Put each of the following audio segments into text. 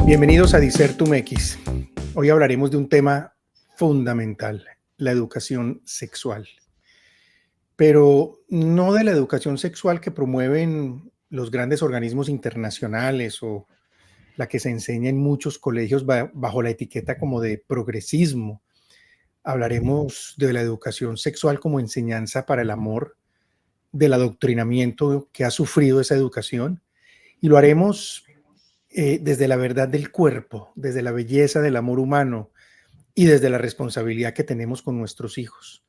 Bienvenidos a Disertum X. Hoy hablaremos de un tema fundamental, la educación sexual. Pero no de la educación sexual que promueven los grandes organismos internacionales o la que se enseña en muchos colegios bajo la etiqueta como de progresismo. Hablaremos de la educación sexual como enseñanza para el amor, del adoctrinamiento que ha sufrido esa educación, y lo haremos desde la verdad del cuerpo, desde la belleza del amor humano y desde la responsabilidad que tenemos con nuestros hijos.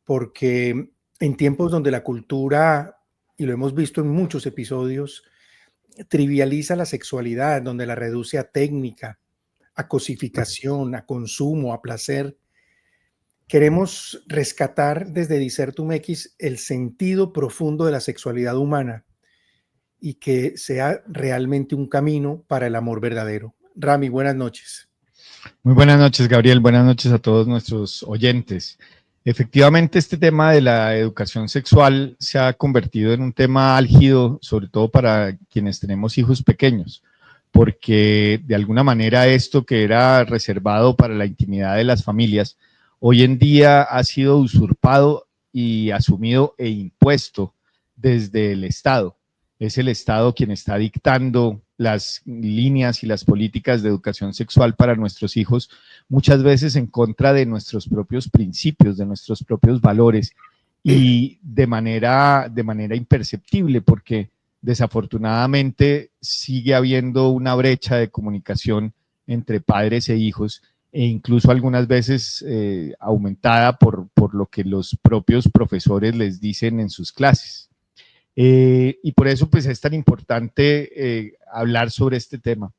Porque en tiempos donde la cultura, y lo hemos visto en muchos episodios, trivializa la sexualidad, donde la reduce a técnica, a cosificación, a consumo, a placer, queremos rescatar desde Disertum X el sentido profundo de la sexualidad humana y que sea realmente un camino para el amor verdadero. Rami, buenas noches. Muy buenas noches, Gabriel. Buenas noches a todos nuestros oyentes. Efectivamente, este tema de la educación sexual se ha convertido en un tema álgido, sobre todo para quienes tenemos hijos pequeños, porque de alguna manera esto que era reservado para la intimidad de las familias, hoy en día ha sido usurpado y asumido e impuesto desde el Estado. Es el Estado quien está dictando las líneas y las políticas de educación sexual para nuestros hijos, muchas veces en contra de nuestros propios principios, de nuestros propios valores, y de manera imperceptible, porque desafortunadamente sigue habiendo una brecha de comunicación entre padres e hijos, e incluso algunas veces aumentada por lo que los propios profesores les dicen en sus clases. Y por eso pues es tan importante hablar sobre este tema.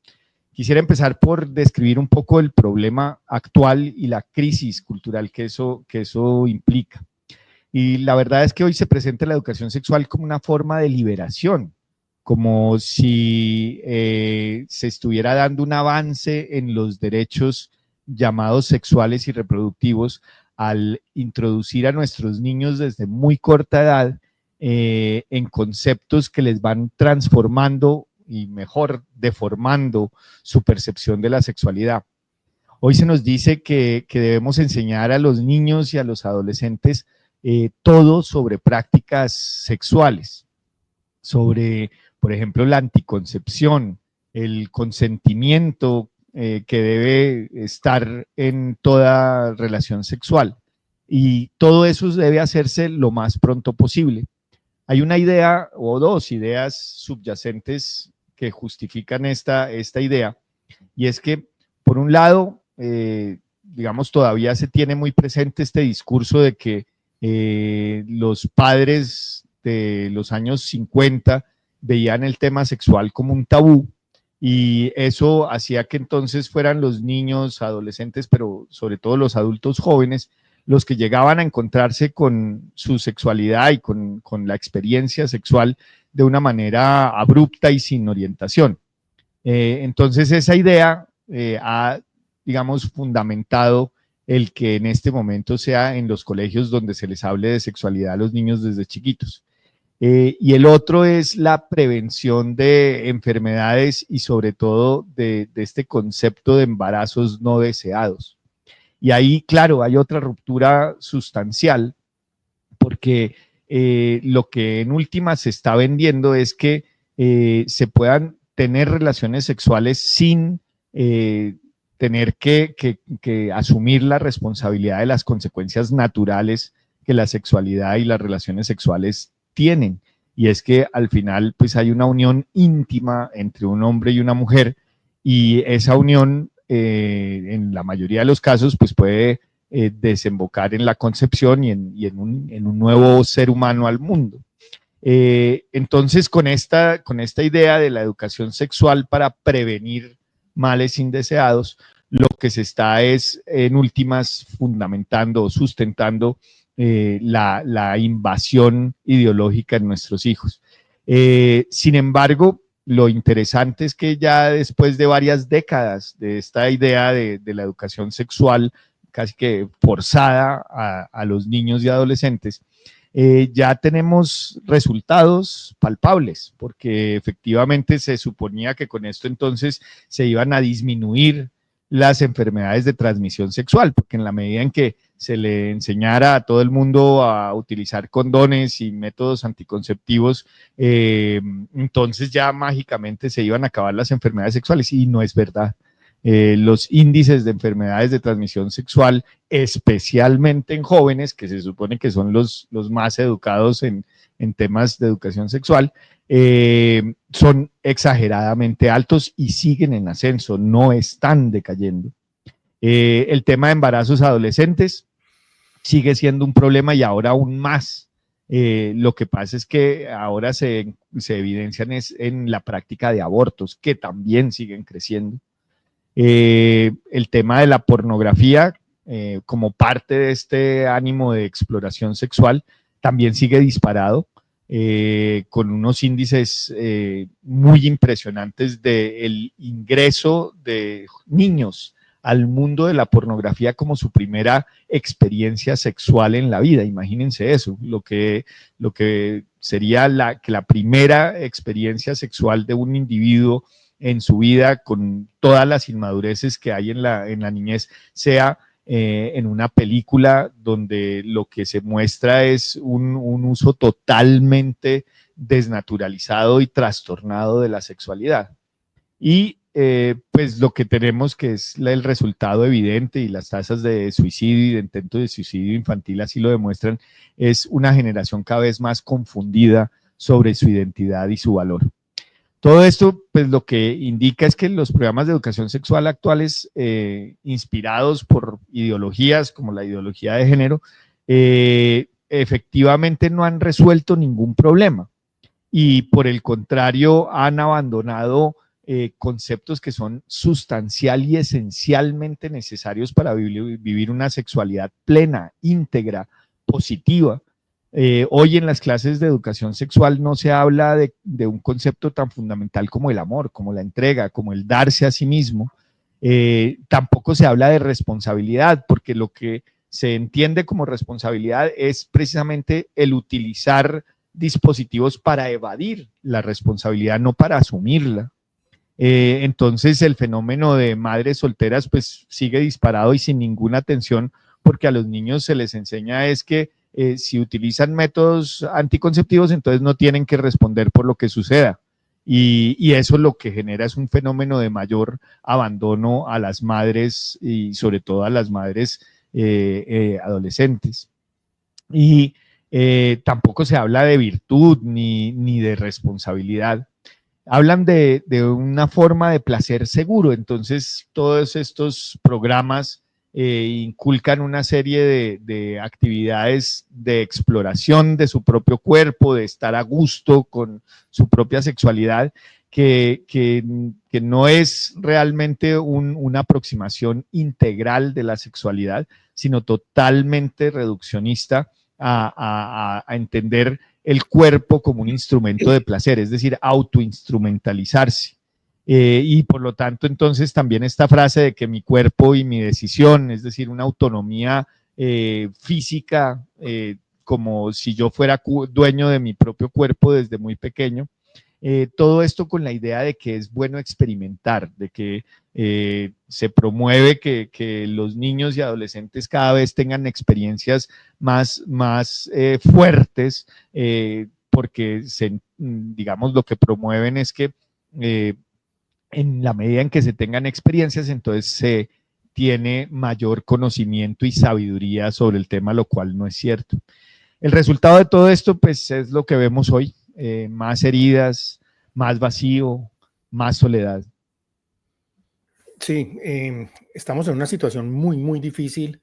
Quisiera empezar por describir un poco el problema actual y la crisis cultural que eso implica. Y la verdad es que hoy se presenta la educación sexual como una forma de liberación, como si se estuviera dando un avance en los derechos llamados sexuales y reproductivos al introducir a nuestros niños desde muy corta edad en conceptos que les van transformando y mejor deformando su percepción de la sexualidad. Hoy se nos dice que debemos enseñar a los niños y a los adolescentes todo sobre prácticas sexuales, sobre, por ejemplo, la anticoncepción, el consentimiento que debe estar en toda relación sexual. Y todo eso debe hacerse lo más pronto posible. Hay una idea o dos ideas subyacentes que justifican esta idea, y es que, por un lado, digamos, todavía se tiene muy presente este discurso de que los padres de los años 50 veían el tema sexual como un tabú, y eso hacía que entonces fueran los niños, adolescentes, pero sobre todo los adultos jóvenes, los que llegaban a encontrarse con su sexualidad y con la experiencia sexual de una manera abrupta y sin orientación. Entonces esa idea ha, digamos, fundamentado el que en este momento sea en los colegios donde se les hable de sexualidad a los niños desde chiquitos. Y el otro es la prevención de enfermedades y sobre todo de este concepto de embarazos no deseados. Y ahí, claro, hay otra ruptura sustancial, porque lo que en última se está vendiendo es que se puedan tener relaciones sexuales sin tener que asumir la responsabilidad de las consecuencias naturales que la sexualidad y las relaciones sexuales tienen. Y es que al final pues hay una unión íntima entre un hombre y una mujer, y esa unión en la mayoría de los casos pues puede desembocar en la concepción y en un nuevo ser humano al mundo. Entonces, con esta idea de la educación sexual para prevenir males indeseados, lo que se está es, en últimas, fundamentando o sustentando la invasión ideológica en nuestros hijos. Sin embargo, lo interesante es que ya después de varias décadas de esta idea de la educación sexual casi que forzada a los niños y adolescentes, ya tenemos resultados palpables, porque efectivamente se suponía que con esto entonces se iban a disminuir las enfermedades de transmisión sexual, porque en la medida en que se le enseñara a todo el mundo a utilizar condones y métodos anticonceptivos, entonces ya mágicamente se iban a acabar las enfermedades sexuales, y no es verdad. Los índices de enfermedades de transmisión sexual, especialmente en jóvenes, que se supone que son los más educados en temas de educación sexual, son exageradamente altos y siguen en ascenso, no están decayendo. El tema de embarazos adolescentes sigue siendo un problema, y ahora aún más. Lo que pasa es que ahora se evidencian en la práctica de abortos, que también siguen creciendo. El tema de la pornografía, como parte de este ánimo de exploración sexual, también sigue disparado, con unos índices muy impresionantes del ingreso de niños al mundo de la pornografía como su primera experiencia sexual en la vida. Imagínense eso, lo que sería que la primera experiencia sexual de un individuo en su vida, con todas las inmadureces que hay en la niñez, sea en una película donde lo que se muestra es un uso totalmente desnaturalizado y trastornado de la sexualidad. Y pues lo que tenemos, que es el resultado evidente, y las tasas de suicidio y de intento de suicidio infantil así lo demuestran, es una generación cada vez más confundida sobre su identidad y su valor. Todo esto, pues lo que indica es que los programas de educación sexual actuales, inspirados por ideologías como la ideología de género, efectivamente no han resuelto ningún problema, y por el contrario han abandonado conceptos que son sustancial y esencialmente necesarios para vivir una sexualidad plena, íntegra, positiva. Hoy en las clases de educación sexual no se habla de un concepto tan fundamental como el amor, como la entrega, como el darse a sí mismo. Tampoco se habla de responsabilidad, porque lo que se entiende como responsabilidad es precisamente el utilizar dispositivos para evadir la responsabilidad, no para asumirla. Entonces el fenómeno de madres solteras pues sigue disparado y sin ninguna atención, porque a los niños se les enseña es que si utilizan métodos anticonceptivos, entonces no tienen que responder por lo que suceda. Y eso lo que genera es un fenómeno de mayor abandono a las madres, y sobre todo a las madres adolescentes. Y tampoco se habla de virtud ni de responsabilidad. Hablan de una forma de placer seguro. Entonces todos estos programas inculcan una serie de actividades de exploración de su propio cuerpo, de estar a gusto con su propia sexualidad, que no es realmente una aproximación integral de la sexualidad, sino totalmente reduccionista a entender el cuerpo como un instrumento de placer, es decir, autoinstrumentalizarse. Y por lo tanto, entonces también esta frase de que mi cuerpo y mi decisión, es decir, una autonomía física, como si yo fuera dueño de mi propio cuerpo desde muy pequeño. Todo esto con la idea de que es bueno experimentar, de que se promueve que los niños y adolescentes cada vez tengan experiencias más fuertes, porque digamos, lo que promueven es que en la medida en que se tengan experiencias, entonces se tiene mayor conocimiento y sabiduría sobre el tema, lo cual no es cierto. El resultado de todo esto, pues, es lo que vemos hoy: más heridas, más vacío, más soledad. Sí, estamos en una situación muy, muy difícil.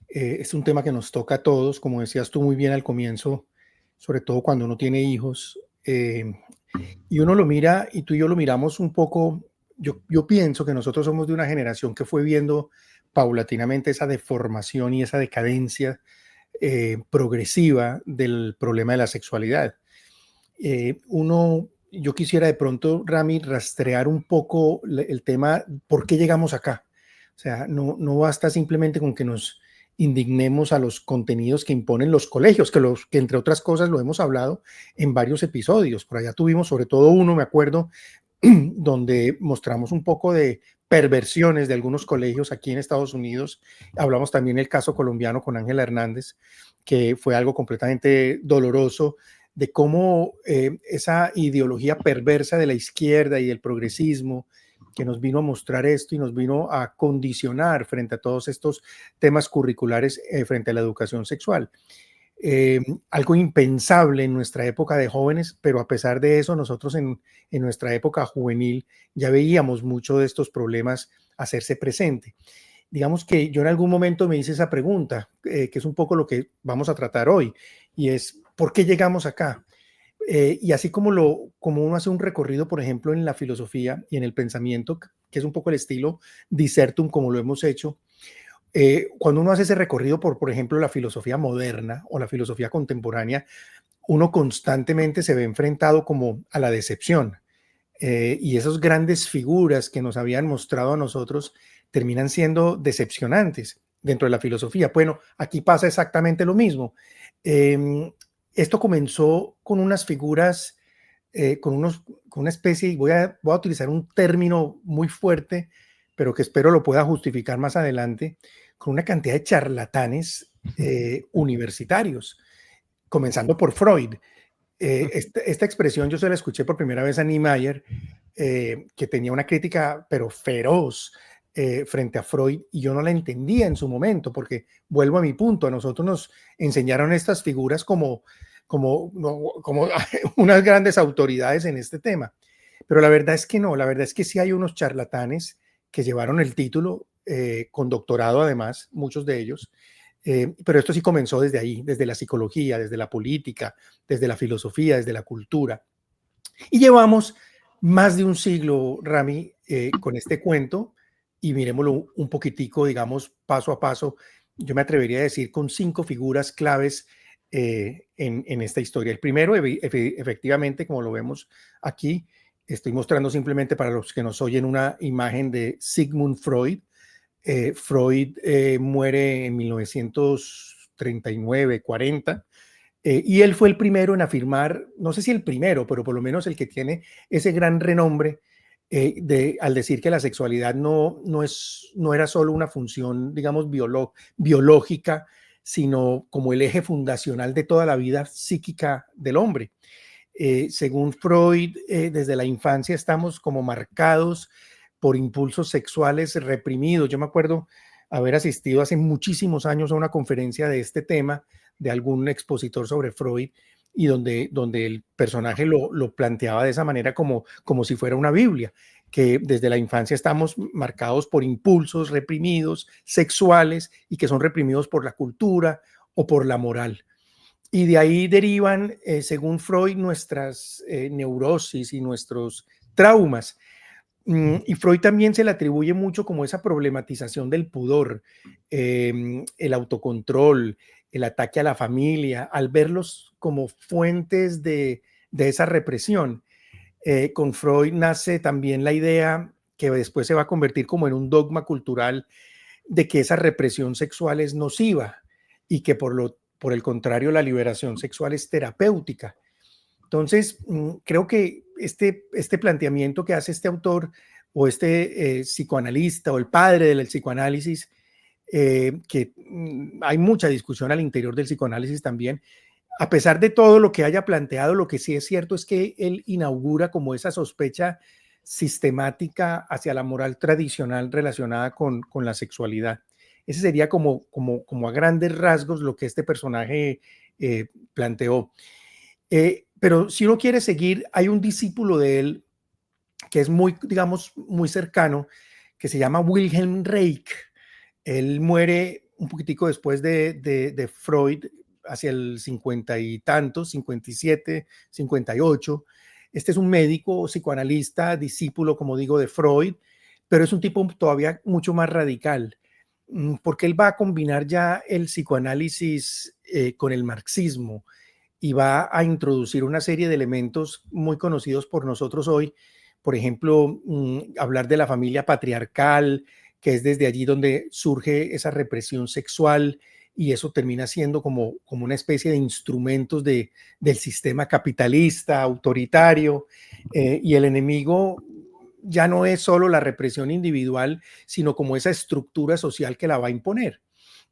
Es un tema que nos toca a todos, como decías tú muy bien al comienzo, sobre todo cuando uno tiene hijos. Y uno lo mira, y tú y yo lo miramos un poco. Yo pienso que nosotros somos de una generación que fue viendo paulatinamente esa deformación y esa decadencia progresiva del problema de la sexualidad. Yo quisiera de pronto, Rami, rastrear un poco el tema, ¿por qué llegamos acá? O sea, no basta simplemente con que nos indignemos a los contenidos que imponen los colegios, que entre otras cosas lo hemos hablado en varios episodios. Por allá tuvimos sobre todo uno, me acuerdo, donde mostramos un poco de perversiones de algunos colegios aquí en Estados Unidos. Hablamos también del caso colombiano con Ángela Hernández, que fue algo completamente doloroso, de cómo esa ideología perversa de la izquierda y del progresismo que nos vino a mostrar esto y nos vino a condicionar frente a todos estos temas curriculares frente a la educación sexual. Algo impensable en nuestra época de jóvenes, pero a pesar de eso, nosotros en nuestra época juvenil ya veíamos mucho de estos problemas hacerse presente. Digamos que yo en algún momento me hice esa pregunta, que es un poco lo que vamos a tratar hoy, y es, ¿por qué llegamos acá? Y así como uno hace un recorrido, por ejemplo, en la filosofía y en el pensamiento, que es un poco el estilo Dissertum, como lo hemos hecho, cuando uno hace ese recorrido por ejemplo, la filosofía moderna o la filosofía contemporánea, uno constantemente se ve enfrentado como a la decepción. Y esas grandes figuras que nos habían mostrado a nosotros terminan siendo decepcionantes dentro de la filosofía. Bueno, aquí pasa exactamente lo mismo. Esto comenzó con unas figuras, con una especie, y voy a utilizar un término muy fuerte, pero que espero lo pueda justificar más adelante, con una cantidad de charlatanes universitarios, comenzando por Freud. Esta expresión yo se la escuché por primera vez a Niemeyer, que tenía una crítica, pero feroz, frente a Freud, y yo no la entendía en su momento, porque vuelvo a mi punto, a nosotros nos enseñaron estas figuras como unas grandes autoridades en este tema, pero la verdad es que no, la verdad es que sí hay unos charlatanes que llevaron el título, con doctorado además, muchos de ellos, pero esto sí comenzó desde ahí, desde la psicología, desde la política, desde la filosofía, desde la cultura. Y llevamos más de un siglo, Rami, con este cuento, y miremoslo un poquitico, digamos, paso a paso. Yo me atrevería a decir con 5 figuras claves en esta historia. El primero, efectivamente, como lo vemos aquí, estoy mostrando simplemente para los que nos oyen una imagen de Sigmund Freud. Freud muere en 1939, 40, y él fue el primero en afirmar, no sé si el primero, pero por lo menos el que tiene ese gran renombre al decir que la sexualidad no era solo una función, digamos, biológica, sino como el eje fundacional de toda la vida psíquica del hombre. Según Freud, desde la infancia estamos como marcados por impulsos sexuales reprimidos. Yo me acuerdo haber asistido hace muchísimos años a una conferencia de este tema de algún expositor sobre Freud, y donde el personaje lo planteaba de esa manera como si fuera una Biblia, que desde la infancia estamos marcados por impulsos reprimidos sexuales y que son reprimidos por la cultura o por la moral. Y de ahí derivan, según Freud, nuestras neurosis y nuestros traumas. Y Freud también se le atribuye mucho como esa problematización del pudor, el autocontrol, el ataque a la familia, al verlos como fuentes de esa represión. Con Freud nace también la idea, que después se va a convertir como en un dogma cultural, de que esa represión sexual es nociva y que por el contrario la liberación sexual es terapéutica. Entonces, creo que este planteamiento que hace este autor o este psicoanalista o el padre del psicoanálisis, que hay mucha discusión al interior del psicoanálisis también, a pesar de todo lo que haya planteado, lo que sí es cierto es que él inaugura como esa sospecha sistemática hacia la moral tradicional relacionada con la sexualidad. Ese sería como a grandes rasgos lo que este personaje planteó. Pero si uno quiere seguir, hay un discípulo de él que es muy, digamos, muy cercano, que se llama Wilhelm Reich. Él muere un poquitico después de Freud, hacia el 50 y tantos, 57, 58. Este es un médico, psicoanalista, discípulo, como digo, de Freud, pero es un tipo todavía mucho más radical, porque él va a combinar ya el psicoanálisis con el marxismo, y va a introducir una serie de elementos muy conocidos por nosotros hoy. Por ejemplo, hablar de la familia patriarcal, que es desde allí donde surge esa represión sexual y eso termina siendo como una especie de instrumentos del sistema capitalista, autoritario, y el enemigo ya no es solo la represión individual, sino como esa estructura social que la va a imponer.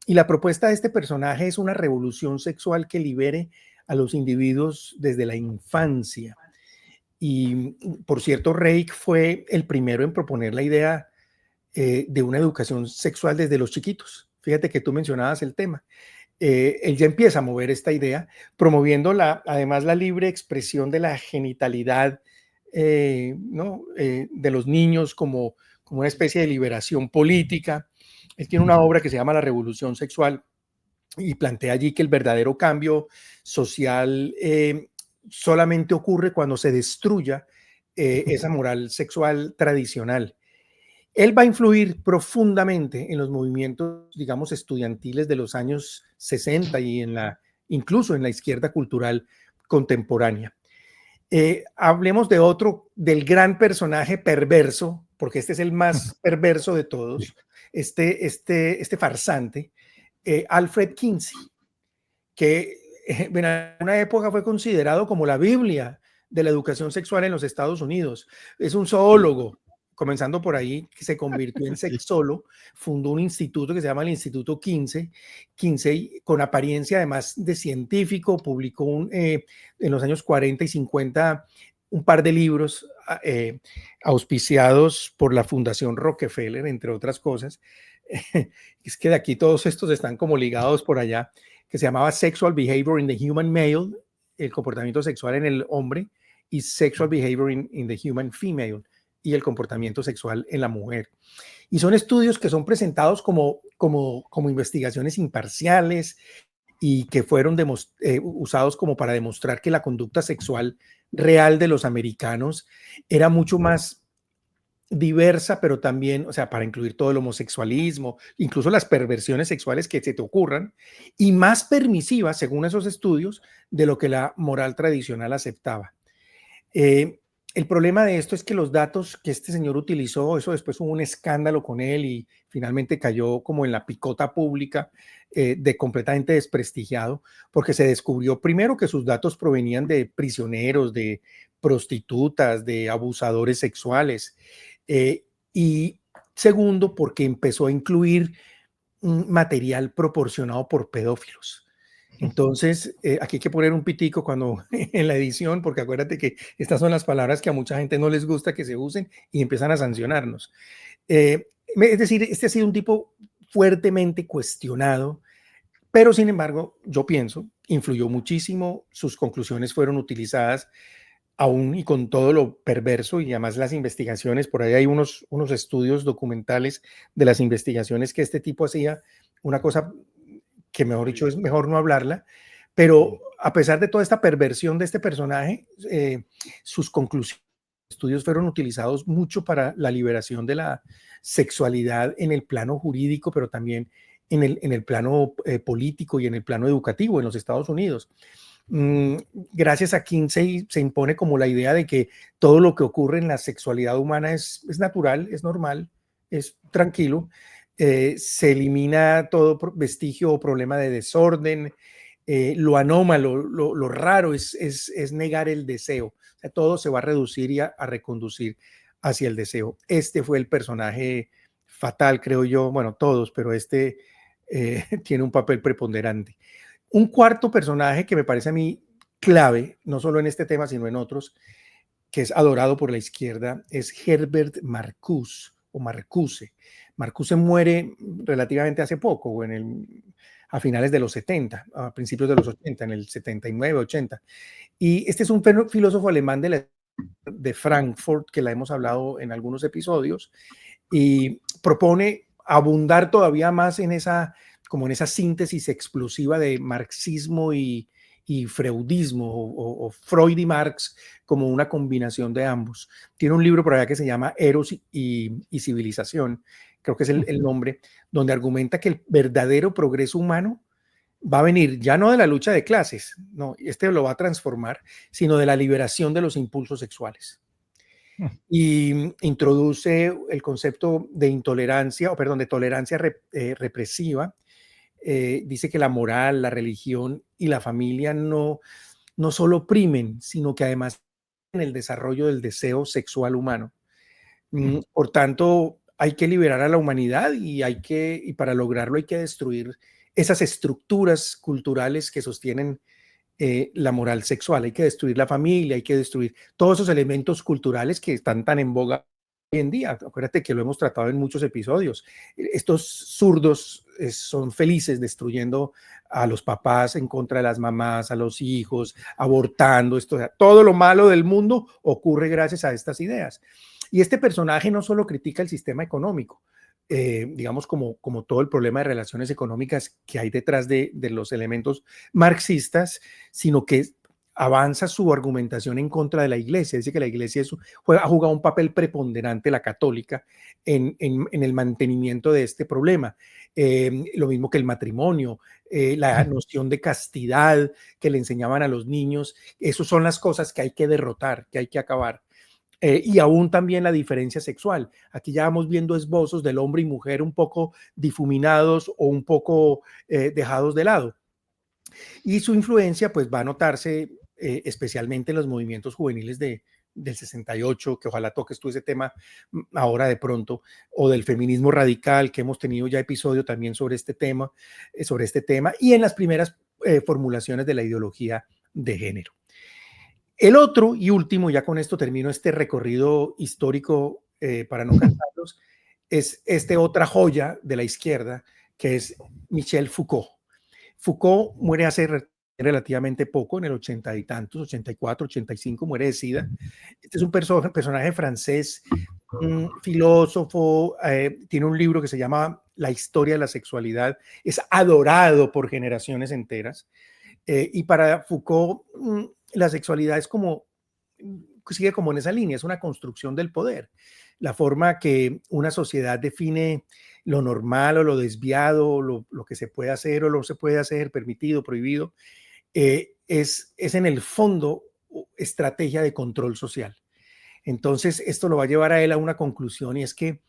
Y la propuesta de este personaje es una revolución sexual que libere a los individuos desde la infancia. Y, por cierto, Reich fue el primero en proponer la idea de una educación sexual desde los chiquitos. Fíjate que tú mencionabas el tema. Él ya empieza a mover esta idea, promoviendo además la libre expresión de la genitalidad, ¿no? De los niños como una especie de liberación política. Él tiene una obra que se llama La Revolución Sexual y plantea allí que el verdadero cambio social solamente ocurre cuando se destruya esa moral sexual tradicional. Él va a influir profundamente en los movimientos, digamos, estudiantiles de los años 60 y incluso en la izquierda cultural contemporánea. Hablemos de otro, del gran personaje perverso, porque este es el más perverso de todos, este farsante, Alfred Kinsey, que en una época fue considerado como la Biblia de la educación sexual en los Estados Unidos. Es un zoólogo, comenzando por ahí, que se convirtió en sexólogo, fundó un instituto que se llama el Instituto Kinsey, con apariencia además de científico, publicó en los años 40 y 50 un par de libros auspiciados por la Fundación Rockefeller, entre otras cosas. Es que de aquí todos estos están como ligados por allá, que se llamaba Sexual Behavior in the Human Male, el comportamiento sexual en el hombre, y Sexual Behavior in the Human Female, y el comportamiento sexual en la mujer. Y son estudios que son presentados como investigaciones imparciales y que fueron usados como para demostrar que la conducta sexual real de los americanos era mucho más diversa, pero también, o sea, para incluir todo el homosexualismo, incluso las perversiones sexuales que se te ocurran, y más permisiva, según esos estudios, de lo que la moral tradicional aceptaba. El problema de esto es que los datos que este señor utilizó, eso después hubo un escándalo con él y finalmente cayó como en la picota pública de completamente desprestigiado, porque se descubrió primero que sus datos provenían de prisioneros, de prostitutas, de abusadores sexuales, y segundo, porque empezó a incluir material proporcionado por pedófilos. Entonces, aquí hay que poner un pitico cuando en la edición, porque acuérdate que estas son las palabras que a mucha gente no les gusta que se usen y empiezan a sancionarnos. Es decir, este ha sido un tipo fuertemente cuestionado, pero sin embargo, yo pienso, influyó muchísimo, sus conclusiones fueron utilizadas aún y con todo lo perverso y además las investigaciones, por ahí hay unos estudios documentales de las investigaciones que este tipo hacía, una cosa que mejor dicho es mejor no hablarla, pero a pesar de toda esta perversión de este personaje, sus conclusiones, estudios fueron utilizados mucho para la liberación de la sexualidad en el plano jurídico, pero también en el plano político y en el plano educativo en los Estados Unidos. Gracias a Kinsey se impone como la idea de que todo lo que ocurre en la sexualidad humana es natural, es normal, es tranquilo. Se elimina todo vestigio o problema de desorden. Lo anómalo, lo raro es negar el deseo. O sea, todo se va a reducir y a reconducir hacia el deseo. Este fue el personaje fatal, creo yo. Bueno, todos, pero este tiene un papel preponderante. Un cuarto personaje que me parece a mí clave, no solo en este tema, sino en otros, que es adorado por la izquierda, es Herbert Marcuse o Marcuse. Marcuse muere relativamente hace poco, a finales de los 70, a principios de los 80, en el 79, 80. Y este es un filósofo alemán de Frankfurt, que la hemos hablado en algunos episodios, y propone abundar todavía más en esa síntesis explosiva de marxismo y freudismo, o Freud y Marx, como una combinación de ambos. Tiene un libro por allá que se llama Eros y Civilización, creo que es el nombre, donde argumenta que el verdadero progreso humano va a venir ya no de la lucha de clases, no, este lo va a transformar, sino de la liberación de los impulsos sexuales. y introduce el concepto de intolerancia, o perdón, de tolerancia represiva. Dice que la moral, la religión y la familia no solo oprimen, sino que además en el desarrollo del deseo sexual humano. Por tanto, hay que liberar a la humanidad y para lograrlo hay que destruir esas estructuras culturales que sostienen la moral sexual. Hay que destruir la familia, hay que destruir todos esos elementos culturales que están tan en boga hoy en día. Acuérdate que lo hemos tratado en muchos episodios. Estos zurdos son felices destruyendo a los papás en contra de las mamás, a los hijos, abortando, esto, o sea, todo lo malo del mundo ocurre gracias a estas ideas. Y este personaje no solo critica el sistema económico, digamos, como todo el problema de relaciones económicas que hay detrás de los elementos marxistas, sino que avanza su argumentación en contra de la iglesia. Dice que la iglesia ha jugado un papel preponderante, la católica, en el mantenimiento de este problema. Lo mismo que el matrimonio, la noción de castidad que le enseñaban a los niños. Esas son las cosas que hay que derrotar, que hay que acabar. Y aún también la diferencia sexual. Aquí ya vamos viendo esbozos del hombre y mujer un poco difuminados o un poco dejados de lado. Y su influencia pues va a notarse especialmente en los movimientos juveniles del 68, que ojalá toques tú ese tema ahora de pronto, o del feminismo radical, que hemos tenido ya episodio también sobre este tema, y en las primeras formulaciones de la ideología de género. El otro y último, ya con esto termino este recorrido histórico para no cansarlos, es otra joya de la izquierda, que es Michel Foucault. Foucault muere hace relativamente poco, en el 80 y tantos, 84, 85, muere de SIDA. Este es un personaje francés, un filósofo, tiene un libro que se llama La historia de la sexualidad, es adorado por generaciones enteras. Y para Foucault, la sexualidad es sigue como en esa línea, es una construcción del poder. La forma que una sociedad define lo normal o lo desviado, lo que se puede hacer o no se puede hacer, permitido, prohibido, es en el fondo estrategia de control social. Entonces, esto lo va a llevar a él a una conclusión, y es que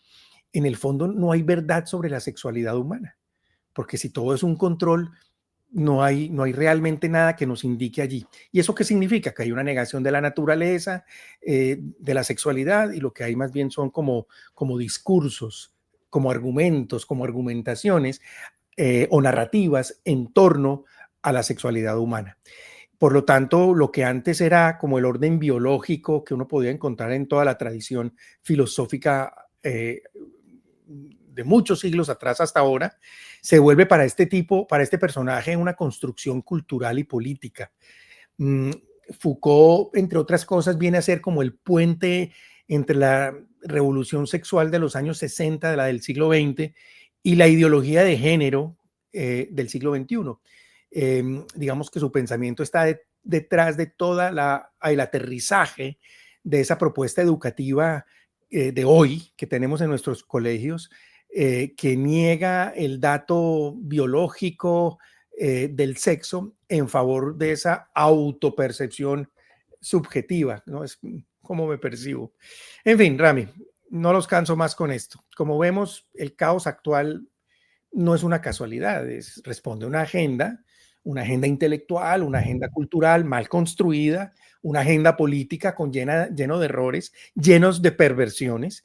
en el fondo no hay verdad sobre la sexualidad humana, porque si todo es un control, no hay realmente nada que nos indique allí. ¿Y eso qué significa? Que hay una negación de la naturaleza, de la sexualidad, y lo que hay más bien son como discursos, como argumentos, como argumentaciones o narrativas en torno a la sexualidad humana. Por lo tanto, lo que antes era como el orden biológico que uno podía encontrar en toda la tradición filosófica de muchos siglos atrás hasta ahora, se vuelve para este personaje, una construcción cultural y política. Foucault, entre otras cosas, viene a ser como el puente entre la revolución sexual de los años 60, de la del siglo XX, y la ideología de género del siglo XXI. Digamos que su pensamiento está detrás de el aterrizaje de esa propuesta educativa de hoy que tenemos en nuestros colegios, que niega el dato biológico del sexo en favor de esa autopercepción subjetiva, ¿no? Es como me percibo. En fin, Rami, no los canso más con esto. Como vemos, el caos actual no es una casualidad, responde a una agenda intelectual, una agenda cultural mal construida, una agenda política lleno de errores, llenos de perversiones,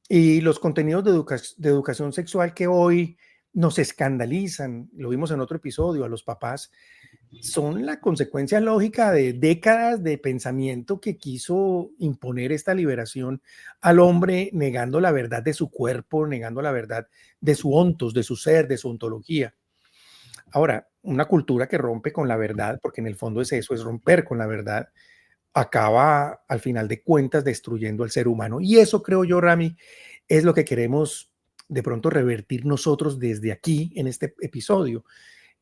y los contenidos de educación sexual que hoy nos escandalizan, lo vimos en otro episodio, a los papás, son la consecuencia lógica de décadas de pensamiento que quiso imponer esta liberación al hombre, negando la verdad de su cuerpo, negando la verdad de su ontos, de su ser, de su ontología. Ahora, una cultura que rompe con la verdad, porque en el fondo es eso, es romper con la verdad, acaba al final de cuentas destruyendo al ser humano. Y eso, creo yo, Rami, es lo que queremos de pronto revertir nosotros desde aquí en este episodio.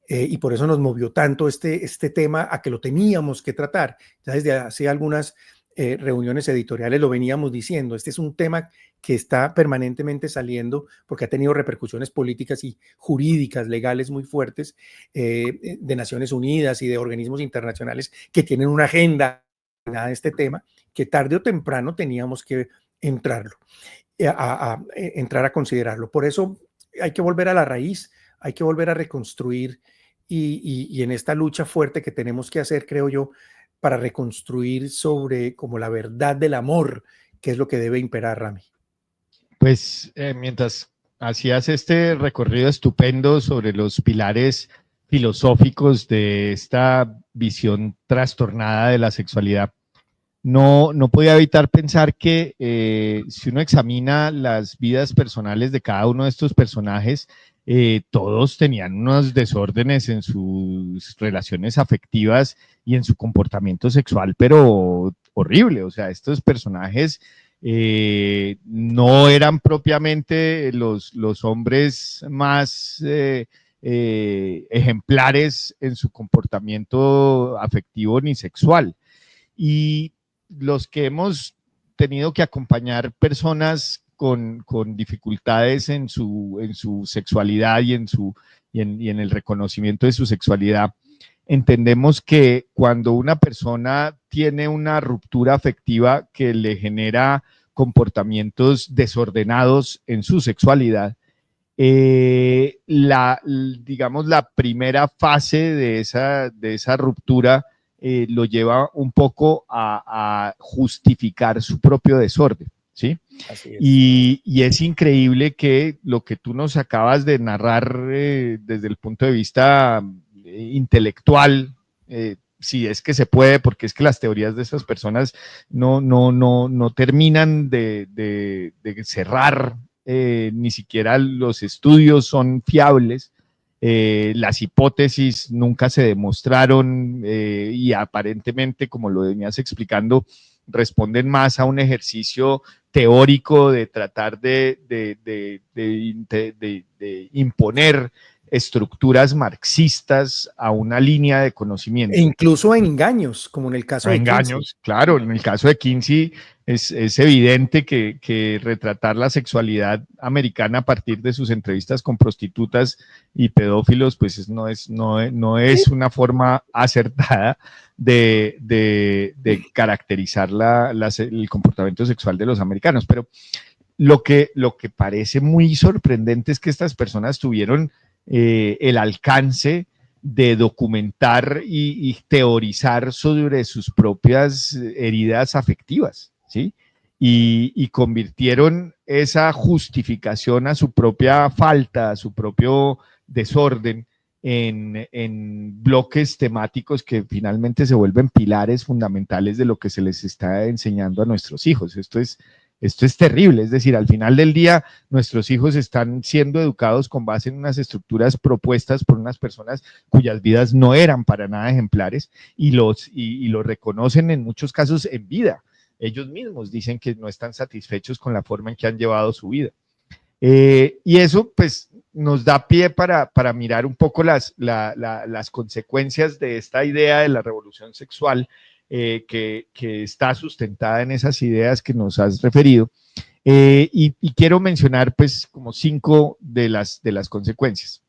Y por eso nos movió tanto este tema a que lo teníamos que tratar. Ya desde hace algunas reuniones editoriales lo veníamos diciendo. Este es un tema que está permanentemente saliendo porque ha tenido repercusiones políticas y jurídicas, legales muy fuertes de Naciones Unidas y de organismos internacionales que tienen una agenda nada de este tema, que tarde o temprano teníamos que entrarlo, entrar a considerarlo. Por eso hay que volver a la raíz, hay que volver a reconstruir y en esta lucha fuerte que tenemos que hacer, creo yo, para reconstruir sobre como la verdad del amor, que es lo que debe imperar, Rami. Pues mientras hacías este recorrido estupendo sobre los pilares filosóficos de esta visión trastornada de la sexualidad, no podía evitar pensar que si uno examina las vidas personales de cada uno de estos personajes, todos tenían unos desórdenes en sus relaciones afectivas y en su comportamiento sexual, pero horrible. O sea, estos personajes no eran propiamente los hombres más ejemplares en su comportamiento afectivo ni sexual. Y los que hemos tenido que acompañar personas con dificultades en su sexualidad y en el reconocimiento de su sexualidad, entendemos que cuando una persona tiene una ruptura afectiva que le genera comportamientos desordenados en su sexualidad, digamos, la primera fase de esa ruptura lo lleva un poco a justificar su propio desorden, ¿sí? Así es. Y es increíble que lo que tú nos acabas de narrar desde el punto de vista intelectual, si es que se puede, porque es que las teorías de esas personas no terminan de cerrar, ni siquiera los estudios son fiables. Las hipótesis nunca se demostraron y aparentemente, como lo venías explicando, responden más a un ejercicio teórico de tratar de imponer estructuras marxistas a una línea de conocimiento. E incluso engaños, como en el caso de Kinsey. Engaños, claro, en el caso de Kinsey es evidente que retratar la sexualidad americana a partir de sus entrevistas con prostitutas y pedófilos, pues no es una forma acertada de caracterizar el comportamiento sexual de los americanos. Pero lo que parece muy sorprendente es que estas personas tuvieron el alcance de documentar y teorizar sobre sus propias heridas afectivas, ¿sí? Y convirtieron esa justificación a su propia falta, a su propio desorden, en bloques temáticos que finalmente se vuelven pilares fundamentales de lo que se les está enseñando a nuestros hijos. Esto es terrible, es decir, al final del día nuestros hijos están siendo educados con base en unas estructuras propuestas por unas personas cuyas vidas no eran para nada ejemplares y lo reconocen en muchos casos en vida. Ellos mismos dicen que no están satisfechos con la forma en que han llevado su vida. Y eso pues nos da pie para mirar un poco las consecuencias de esta idea de la revolución sexual que está sustentada en esas ideas que nos has referido. Y quiero mencionar pues como 5 de las consecuencias,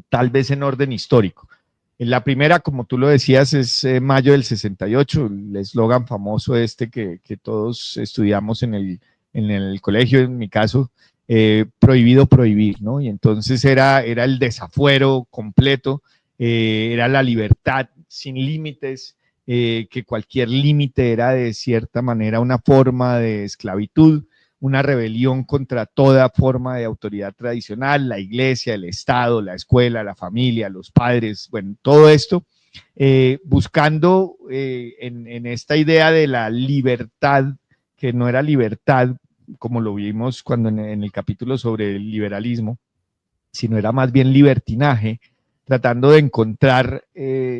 tal vez en orden histórico. La primera, como tú lo decías, es mayo del 68, el eslogan famoso que todos estudiamos en el colegio, en mi caso, prohibido prohibir, ¿no? Y entonces era el desafuero completo, era la libertad sin límites, que cualquier límite era de cierta manera una forma de esclavitud, una rebelión contra toda forma de autoridad tradicional, la iglesia, el Estado, la escuela, la familia, los padres, bueno, todo esto, buscando en esta idea de la libertad, que no era libertad, como lo vimos cuando en el capítulo sobre el liberalismo, sino era más bien libertinaje, tratando de encontrar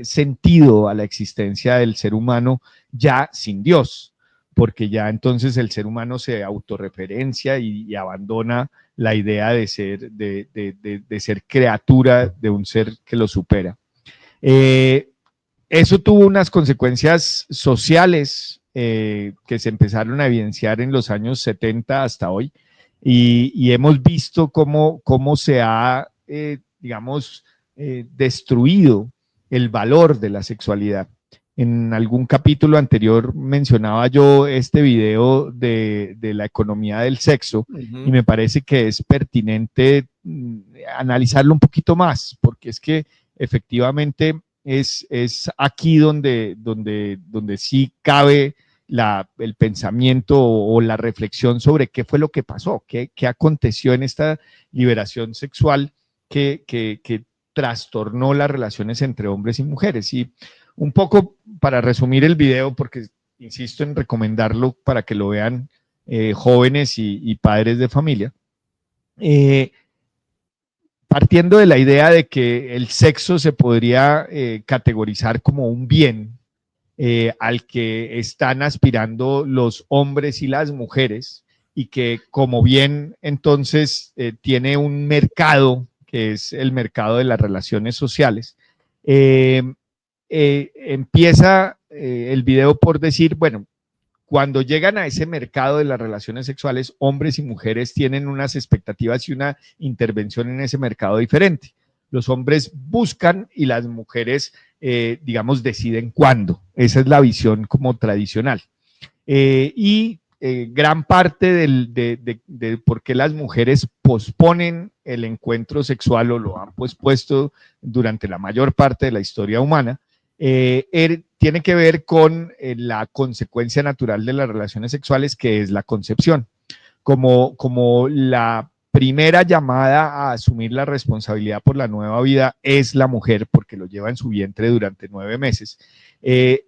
sentido a la existencia del ser humano ya sin Dios, porque ya entonces el ser humano se autorreferencia y abandona la idea de ser criatura de un ser que lo supera. Eso tuvo unas consecuencias sociales que se empezaron a evidenciar en los años 70 hasta hoy, y hemos visto cómo se ha, digamos, destruido el valor de la sexualidad. en algún capítulo anterior mencionaba yo este video de la economía del sexo y me parece que es pertinente analizarlo un poquito más, porque es que efectivamente es aquí donde sí cabe el pensamiento o la reflexión sobre qué fue lo que pasó, qué aconteció en esta liberación sexual que trastornó las relaciones entre hombres y mujeres. Y un poco para resumir el video, porque insisto en recomendarlo para que lo vean jóvenes y padres de familia, partiendo de la idea de que el sexo se podría categorizar como un bien al que están aspirando los hombres y las mujeres y que como bien entonces tiene un mercado que es el mercado de las relaciones sociales, empieza el video por decir, bueno, cuando llegan a ese mercado de las relaciones sexuales, hombres y mujeres tienen unas expectativas y una intervención en ese mercado diferente. Los hombres buscan y las mujeres, digamos, deciden cuándo. Esa es la visión como tradicional. Gran parte de por qué las mujeres posponen el encuentro sexual o lo han pospuesto durante la mayor parte de la historia humana, tiene que ver con la consecuencia natural de las relaciones sexuales, que es la concepción. Como la primera llamada a asumir la responsabilidad por la nueva vida es la mujer, porque lo lleva en su vientre durante 9 meses.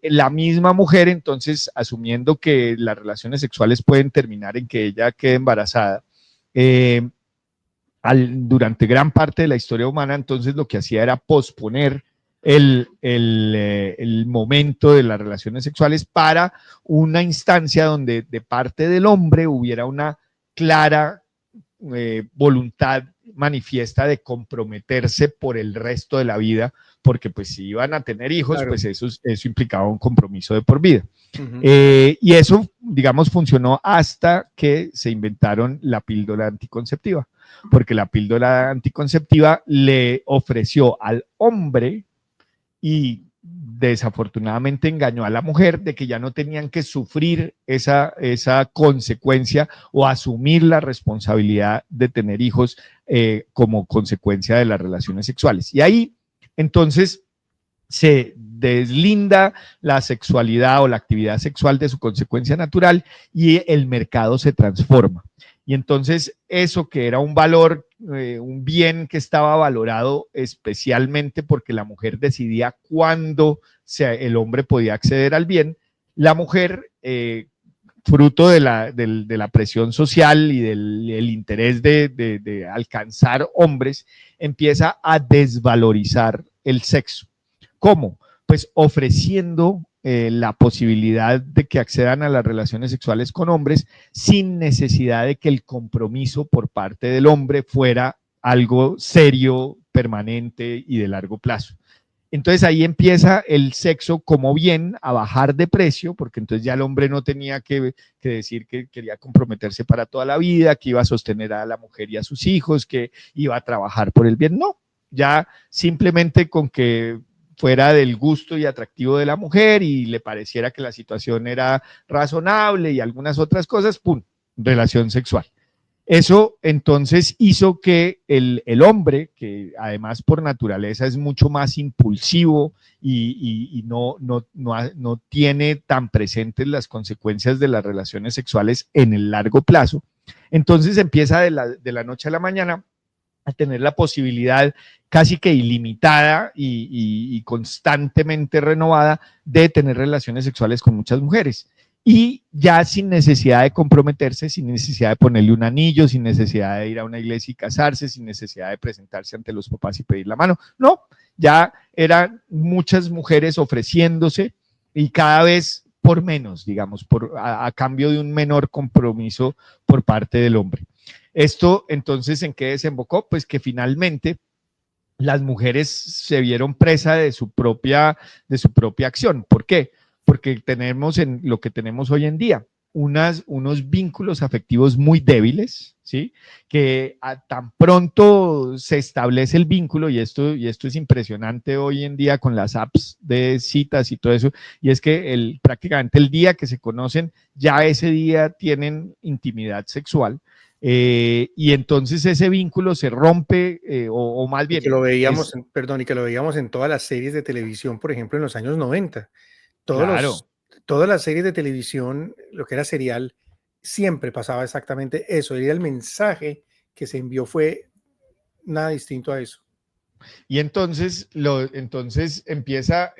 La misma mujer, entonces, asumiendo que las relaciones sexuales pueden terminar en que ella quede embarazada, durante gran parte de la historia humana, entonces lo que hacía era posponer el momento de las relaciones sexuales para una instancia donde de parte del hombre hubiera una clara voluntad manifiesta de comprometerse por el resto de la vida, porque pues si iban a tener hijos, claro, pues eso implicaba un compromiso de por vida. Y eso, digamos, funcionó hasta que se inventaron la píldora anticonceptiva, porque la píldora anticonceptiva le ofreció al hombre y desafortunadamente engañó a la mujer de que ya no tenían que sufrir esa consecuencia o asumir la responsabilidad de tener hijos como consecuencia de las relaciones sexuales. Y ahí entonces se deslinda la sexualidad o la actividad sexual de su consecuencia natural y el mercado se transforma. Y entonces eso que era un valor, un bien que estaba valorado especialmente porque la mujer decidía cuándo el hombre podía acceder al bien, la mujer, fruto de la presión social y del interés de alcanzar hombres, empieza a desvalorizar el sexo. ¿Cómo? Pues ofreciendo la posibilidad de que accedan a las relaciones sexuales con hombres sin necesidad de que el compromiso por parte del hombre fuera algo serio, permanente y de largo plazo. Entonces ahí empieza el sexo como bien a bajar de precio, porque entonces ya el hombre no tenía que decir que quería comprometerse para toda la vida, que iba a sostener a la mujer y a sus hijos, que iba a trabajar por el bien. No, ya simplemente con que fuera del gusto y atractivo de la mujer y le pareciera que la situación era razonable y algunas otras cosas, ¡pum!, relación sexual. Eso entonces hizo que el hombre, que además por naturaleza es mucho más impulsivo y no tiene tan presentes las consecuencias de las relaciones sexuales en el largo plazo, entonces empieza de la noche a la mañana a tener la posibilidad casi que ilimitada y constantemente renovada de tener relaciones sexuales con muchas mujeres. Y ya sin necesidad de comprometerse, sin necesidad de ponerle un anillo, sin necesidad de ir a una iglesia y casarse, sin necesidad de presentarse ante los papás y pedir la mano. No, ya eran muchas mujeres ofreciéndose y cada vez por menos, digamos, a cambio de un menor compromiso por parte del hombre. Esto entonces, ¿en qué desembocó? Pues que finalmente las mujeres se vieron presa de su propia acción. ¿Por qué? Porque tenemos lo que tenemos hoy en día. unos vínculos afectivos muy débiles, ¿sí? Que tan pronto se establece el vínculo, y esto es impresionante hoy en día con las apps de citas y todo eso, y es que prácticamente el día que se conocen, ya ese día tienen intimidad sexual, y entonces ese vínculo se rompe, o más Y que bien, lo es veíamos, perdón, y que lo veíamos en todas las series de televisión, por ejemplo, en los años 90. Todos claro. los, todas las series de televisión, lo que era serial, siempre pasaba exactamente eso. Y el mensaje que se envió fue nada distinto a eso. Y entonces, entonces empieza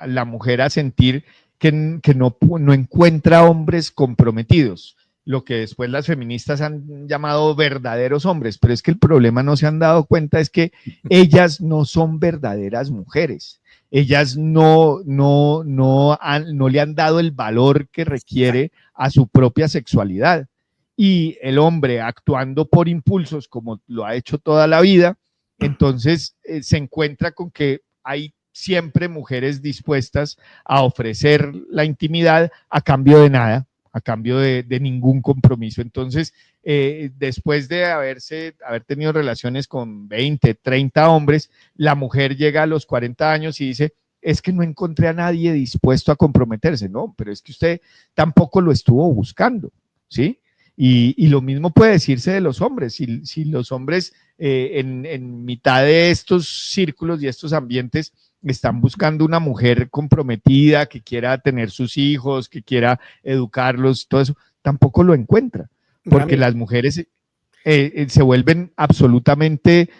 la mujer a sentir que no encuentra hombres comprometidos, lo que después las feministas han llamado verdaderos hombres, pero es que el problema no se han dado cuenta es que ellas no son verdaderas mujeres. Ellas no le han dado el valor que requiere a su propia sexualidad. Y el hombre actuando por impulsos, como lo ha hecho toda la vida, entonces se encuentra con que hay siempre mujeres dispuestas a ofrecer la intimidad a cambio de nada, a cambio de ningún compromiso. Entonces, después de haber tenido relaciones con 20, 30 hombres, la mujer llega a los 40 años y dice, es que no encontré a nadie dispuesto a comprometerse, ¿no? Pero es que usted tampoco lo estuvo buscando, ¿sí? Y lo mismo puede decirse de los hombres. Si los hombres en mitad de estos círculos y estos ambientes están buscando una mujer comprometida, que quiera tener sus hijos, que quiera educarlos, todo eso, tampoco lo encuentra, porque Rami, las mujeres se vuelven absolutamente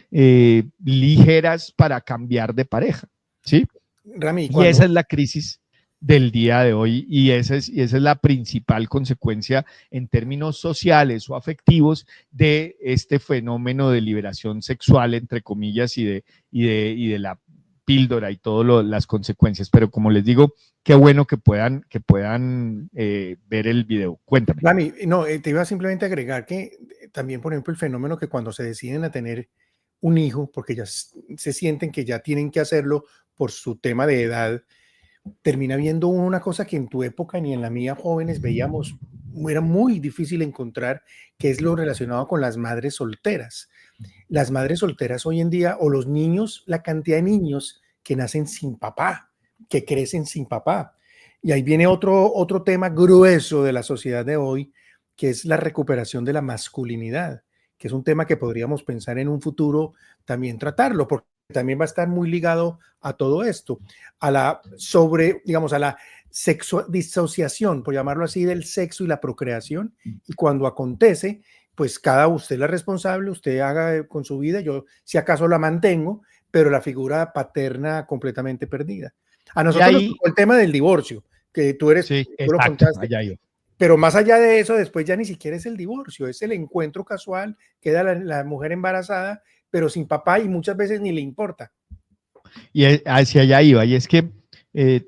ligeras para cambiar de pareja, ¿sí? Rami, Y esa cuando, es la crisis del día de hoy y esa es la principal consecuencia en términos sociales o afectivos de este fenómeno de liberación sexual, entre comillas, y de la píldora y todas las consecuencias. Pero como les digo, qué bueno que puedan ver el video. Cuéntame. Rami, no, te iba simplemente a agregar que también, por ejemplo, el fenómeno que cuando se deciden a tener un hijo, porque ya se sienten que ya tienen que hacerlo por su tema de edad, termina viendo uno una cosa que en tu época ni en la mía jóvenes veíamos, era muy difícil encontrar, que es lo relacionado con las madres solteras. Las madres solteras hoy en día, o los niños, la cantidad de niños que nacen sin papá, que crecen sin papá. Y ahí viene otro tema grueso de la sociedad de hoy, que es la recuperación de la masculinidad, que es un tema que podríamos pensar en un futuro también tratarlo, porque también va a estar muy ligado a todo esto, a la digamos, a la disociación, por llamarlo así, del sexo y la procreación. Y cuando acontece, pues cada usted es la responsable, usted haga con su vida, yo si acaso la mantengo, pero la figura paterna completamente perdida. A Y nosotros nos ahí, tocó el tema del divorcio, que sí, tú lo exacto, contaste, allá yo. pero más allá de eso, después ya ni siquiera es el divorcio, es el encuentro casual, queda la mujer embarazada, pero sin papá y muchas veces ni le importa. Y hacia allá iba, y es que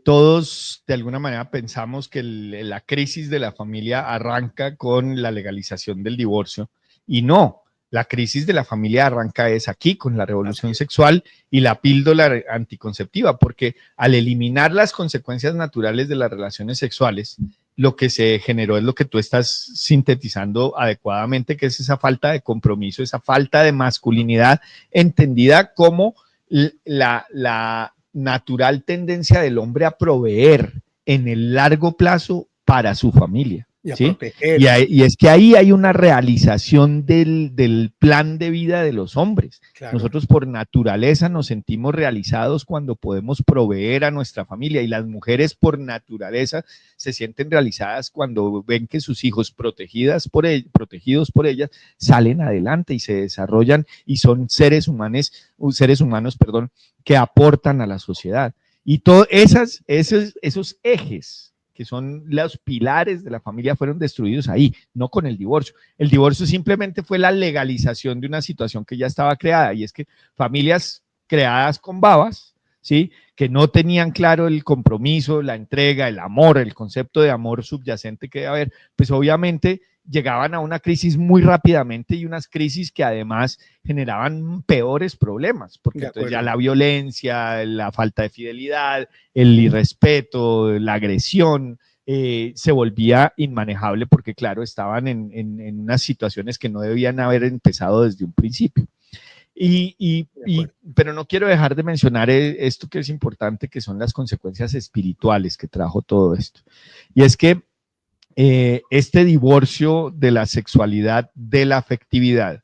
todos de alguna manera pensamos que la crisis de la familia arranca con la legalización del divorcio, y no, la crisis de la familia arranca es aquí, con la Así revolución es. sexual y la píldora anticonceptiva, porque al eliminar las consecuencias naturales de las relaciones sexuales, lo que se generó es lo que tú estás sintetizando adecuadamente, que es esa falta de compromiso, esa falta de masculinidad entendida como la natural tendencia del hombre a proveer en el largo plazo para su familia. Y a ¿Sí? proteger. Y es que ahí hay una realización del plan de vida de los hombres. Claro. Nosotros por naturaleza nos sentimos realizados cuando podemos proveer a nuestra familia, y las mujeres por naturaleza se sienten realizadas cuando ven que sus hijos protegidos por ellas salen adelante y se desarrollan y son seres humanos, perdón, que aportan a la sociedad. Y todos esos ejes que son los pilares de la familia fueron destruidos ahí, no con el divorcio. El divorcio simplemente fue la legalización de una situación que ya estaba creada, y es que familias creadas con babas, ¿sí? Que no tenían claro el compromiso, la entrega, el amor, el concepto de amor subyacente que debe haber, pues obviamente llegaban a una crisis muy rápidamente, y unas crisis que además generaban peores problemas, porque De entonces ya acuerdo. la violencia, la falta de fidelidad, el irrespeto, la agresión, se volvía inmanejable porque, claro, estaban en unas situaciones que no debían haber empezado desde un principio. Pero no quiero dejar de mencionar esto que es importante, que son las consecuencias espirituales que trajo todo esto. Y es que este divorcio de la sexualidad, de la afectividad,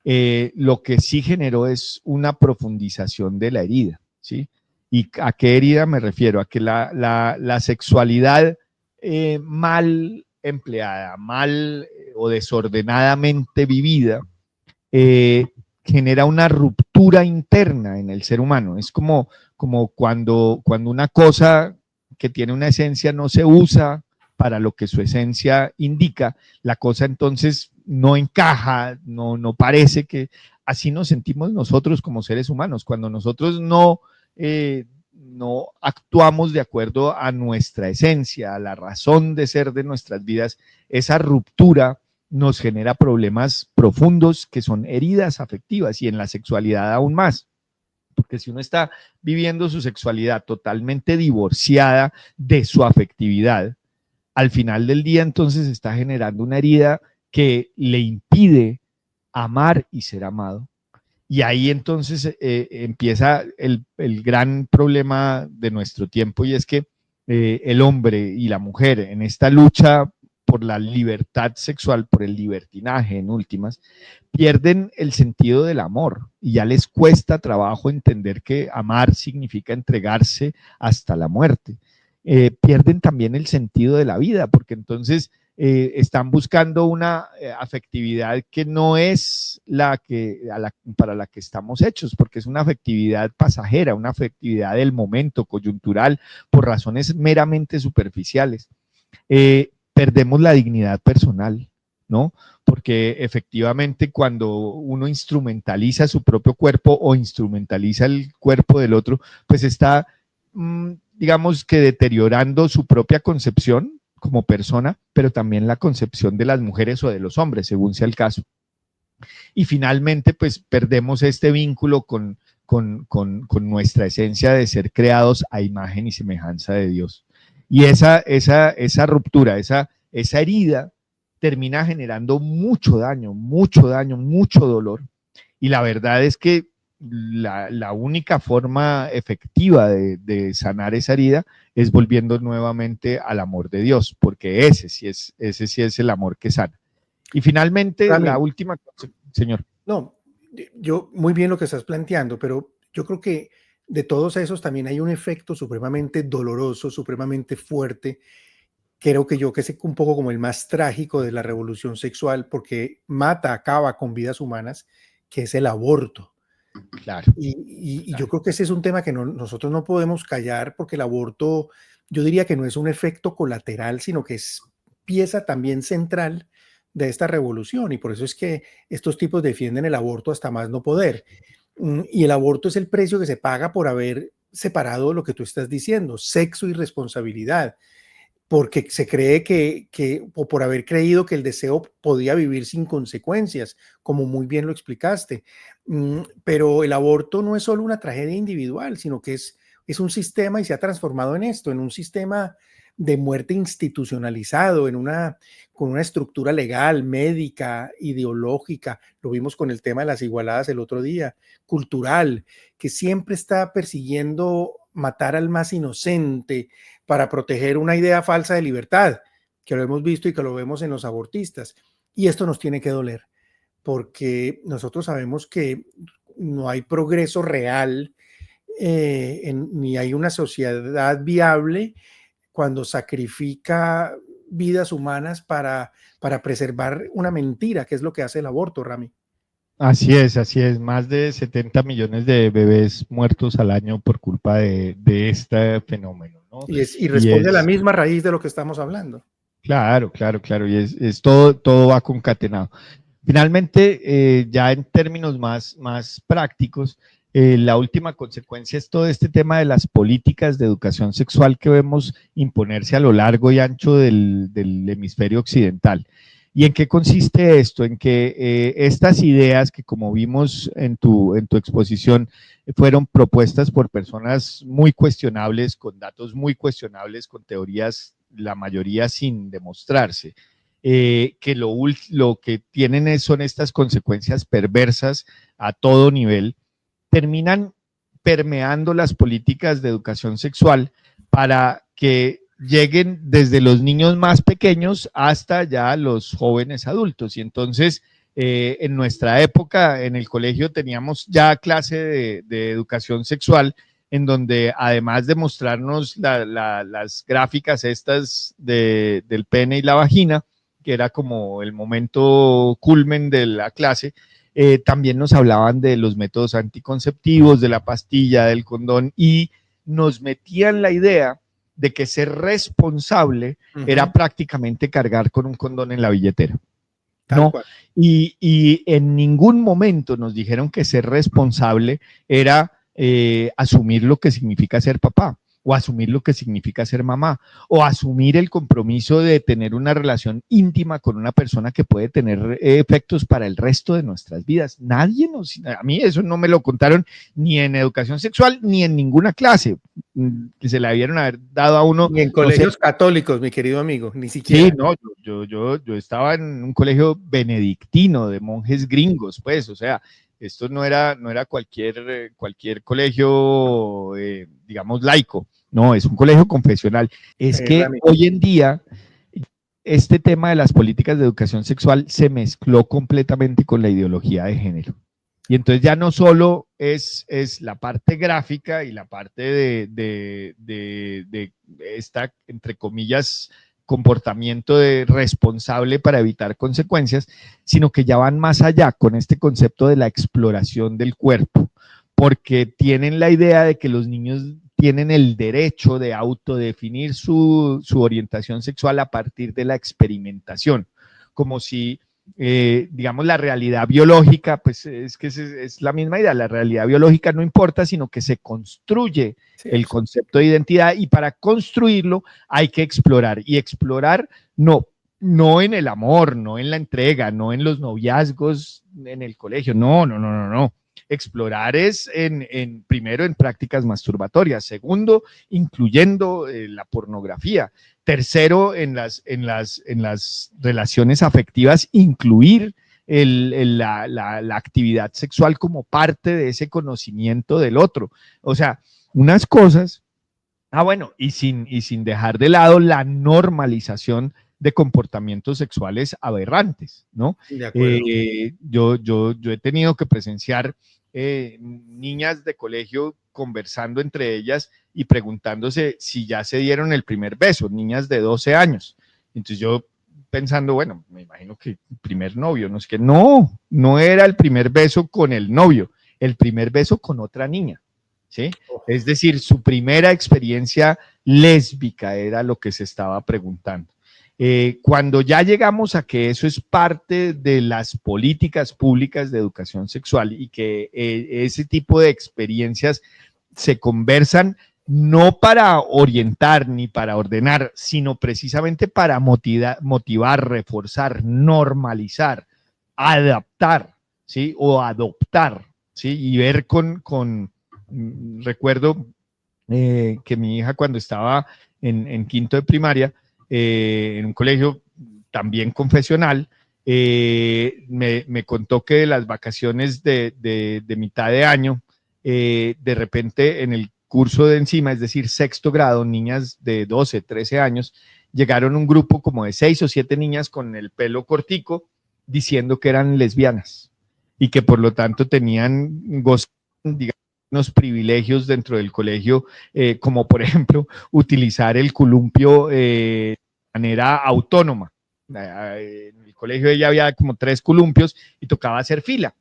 lo que sí generó es una profundización de la herida, ¿sí? ¿Y a qué herida me refiero? A que la sexualidad mal empleada, mal o desordenadamente vivida, eh, genera una ruptura interna en el ser humano. Es como cuando una cosa que tiene una esencia no se usa para lo que su esencia indica, la cosa entonces no encaja, no parece que así nos sentimos nosotros como seres humanos. Cuando nosotros no actuamos de acuerdo a nuestra esencia, a la razón de ser de nuestras vidas, esa ruptura nos genera problemas profundos que son heridas afectivas y en la sexualidad aún más. Porque si uno está viviendo su sexualidad totalmente divorciada de su afectividad, al final del día entonces está generando una herida que le impide amar y ser amado. Y ahí entonces empieza el gran problema de nuestro tiempo y es que el hombre y la mujer en esta lucha por la libertad sexual, por el libertinaje en últimas, pierden el sentido del amor y ya les cuesta trabajo entender que amar significa entregarse hasta la muerte. Pierden también el sentido de la vida, porque entonces están buscando una afectividad que no es para la que estamos hechos, porque es una afectividad pasajera, una afectividad del momento, coyuntural, por razones meramente superficiales. Perdemos la dignidad personal, ¿no? Porque efectivamente cuando uno instrumentaliza su propio cuerpo o instrumentaliza el cuerpo del otro, pues está, digamos que deteriorando su propia concepción como persona, pero también la concepción de las mujeres o de los hombres, según sea el caso. Y finalmente, pues perdemos este vínculo con nuestra esencia de ser creados a imagen y semejanza de Dios. Y esa ruptura, esa herida, termina generando mucho daño, mucho dolor. Y la verdad es que la única forma efectiva de sanar esa herida es volviendo nuevamente al amor de Dios, porque ese sí es el amor que sana. Y finalmente, Rami, la última cosa, señor. no, yo muy bien lo que estás planteando, pero yo creo que de todos esos también hay un efecto supremamente doloroso, supremamente fuerte. Creo que que es un poco como el más trágico de la revolución sexual, porque mata, acaba con vidas humanas, que es el aborto. Claro. Y yo creo que ese es un tema que nosotros no podemos callar, porque el aborto, yo diría que no es un efecto colateral, sino que es pieza también central de esta revolución. Y por eso es que estos tipos defienden el aborto hasta más no poder. Y el aborto es el precio que se paga por haber separado lo que tú estás diciendo, sexo y responsabilidad, porque se cree o por haber creído que el deseo podía vivir sin consecuencias, como muy bien lo explicaste. Pero el aborto no es solo una tragedia individual, sino que es un sistema y se ha transformado en esto, en un sistema de muerte institucionalizado, con una estructura legal, médica, ideológica. Lo vimos con el tema de las igualadas el otro día, cultural, que siempre está persiguiendo matar al más inocente para proteger una idea falsa de libertad, que lo hemos visto y que lo vemos en los abortistas. Y esto nos tiene que doler, porque nosotros sabemos que no hay progreso real, ni hay una sociedad viable cuando sacrifica vidas humanas para preservar una mentira, que es lo que hace el aborto, Rami. Así es. Más de 70 millones de bebés muertos al año por culpa de este fenómeno, ¿no? Y Y responde a la es, misma raíz de lo que estamos hablando. claro. Y es todo va concatenado. Finalmente, ya en términos más prácticos, la última consecuencia es todo este tema de las políticas de educación sexual que vemos imponerse a lo largo y ancho del hemisferio occidental. ¿Y en qué consiste esto? En que estas ideas que, como vimos en tu exposición, fueron propuestas por personas muy cuestionables, con datos muy cuestionables, con teorías la mayoría sin demostrarse, que lo que tienen son estas consecuencias perversas a todo nivel, terminan permeando las políticas de educación sexual para que lleguen desde los niños más pequeños hasta ya los jóvenes adultos. Y entonces, en nuestra época, en el colegio teníamos ya clase de educación sexual, en donde además de mostrarnos las gráficas estas del pene y la vagina, que era como el momento culmen de la clase, también nos hablaban de los métodos anticonceptivos, de la pastilla, del condón, y nos metían la idea de que ser responsable era prácticamente cargar con un condón en la billetera. ¿No? Y en ningún momento nos dijeron que ser responsable era asumir lo que significa ser papá, o asumir lo que significa ser mamá, o asumir el compromiso de tener una relación íntima con una persona que puede tener efectos para el resto de nuestras vidas. A mí eso no me lo contaron ni en educación sexual, ni en ninguna clase que se le debieron haber dado a uno. Ni en colegios católicos, mi querido amigo, ni siquiera. Sí, no, yo estaba en un colegio benedictino de monjes gringos, pues, o sea, esto no era cualquier colegio, digamos, laico, no, es un colegio confesional. Es que hoy en día este tema de las políticas de educación sexual se mezcló completamente con la ideología de género. Y entonces ya no solo es la parte gráfica y la parte de esta, entre comillas, comportamiento responsable para evitar consecuencias, sino que ya van más allá con este concepto de la exploración del cuerpo, porque tienen la idea de que los niños tienen el derecho de autodefinir su orientación sexual a partir de la experimentación, como si digamos, la realidad biológica, pues es que es la misma idea, la realidad biológica no importa, sino que se construye el concepto de identidad, y para construirlo hay que explorar, y explorar no en el amor, no en la entrega, no en los noviazgos en el colegio, no. Explorar es primero en prácticas masturbatorias, segundo, incluyendo la pornografía, tercero, en las relaciones afectivas, incluir la actividad sexual como parte de ese conocimiento del otro. O sea, unas cosas, bueno, y sin dejar de lado la normalización de comportamientos sexuales aberrantes, ¿no? De acuerdo. Yo he tenido que presenciar niñas de colegio conversando entre ellas y preguntándose si ya se dieron el primer beso, niñas de 12 años. Entonces yo pensando, bueno, me imagino que el primer novio, no es que no era el primer beso con el novio, el primer beso con otra niña, ¿sí? Es decir, su primera experiencia lésbica era lo que se estaba preguntando. Cuando ya llegamos a que eso es parte de las políticas públicas de educación sexual y que ese tipo de experiencias se conversan no para orientar ni para ordenar, sino precisamente para motivar, reforzar, normalizar, adaptar, ¿sí? O adoptar, ¿sí? Y ver recuerdo que mi hija cuando estaba en quinto de primaria, en un colegio también confesional, me contó que de las vacaciones de mitad de año, de repente en el curso de encima, es decir, sexto grado, niñas de 12, 13 años, llegaron un grupo como de 6 o 7 niñas con el pelo cortico diciendo que eran lesbianas y que por lo tanto tenían, digamos, unos privilegios dentro del colegio, como por ejemplo utilizar el columpio de manera autónoma. En el colegio ella había como 3 columpios y tocaba hacer fila,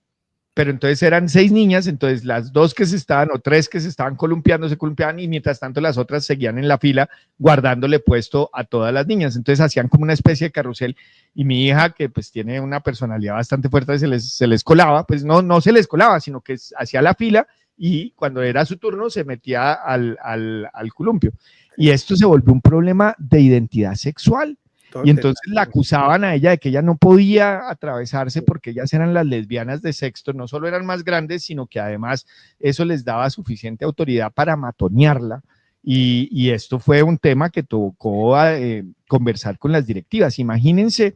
pero entonces eran 6 niñas, entonces las 2 que se estaban o 3 que se estaban columpiando se columpiaban, y mientras tanto las otras seguían en la fila guardándole puesto a todas las niñas. Entonces hacían como una especie de carrusel, y mi hija, que pues tiene una personalidad bastante fuerte, se les colaba, pues no se les colaba, sino que hacía la fila, y cuando era su turno se metía al columpio. Y esto se volvió un problema de identidad sexual. Y entonces la acusaban a ella de que ella no podía atravesarse porque ellas eran las lesbianas de sexto, no solo eran más grandes, sino que además eso les daba suficiente autoridad para matonearla, Y esto fue un tema que tocó conversar con las directivas. Imagínense,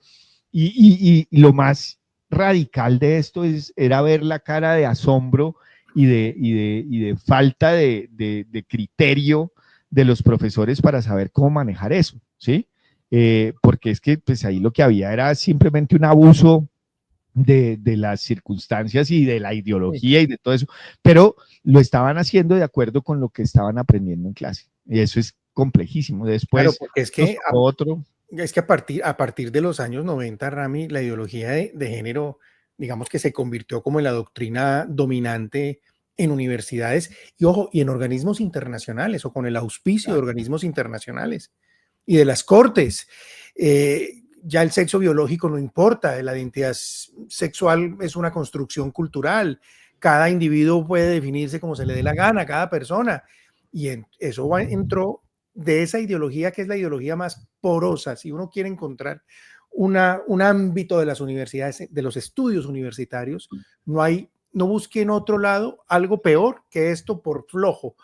y lo más radical de esto era ver la cara de asombro y de falta de criterio de los profesores para saber cómo manejar eso, ¿sí? Porque es que pues ahí lo que había era simplemente un abuso de las circunstancias y de la ideología y de todo eso, pero lo estaban haciendo de acuerdo con lo que estaban aprendiendo en clase. Y eso es complejísimo. Claro, Después porque nos tocó otro. es que a partir de los años 90, Rami, la ideología de género, digamos que se convirtió como en la doctrina dominante en universidades y, ojo, y en organismos internacionales o con el auspicio de organismos internacionales y de las cortes. Ya el sexo biológico no importa, la identidad sexual es una construcción cultural. Cada individuo puede definirse como se le dé la gana, cada persona. Y eso entró de esa ideología que es la ideología más porosa. Si uno quiere encontrar un ámbito de las universidades, de los estudios universitarios, no busque en otro lado algo peor que esto por flojo.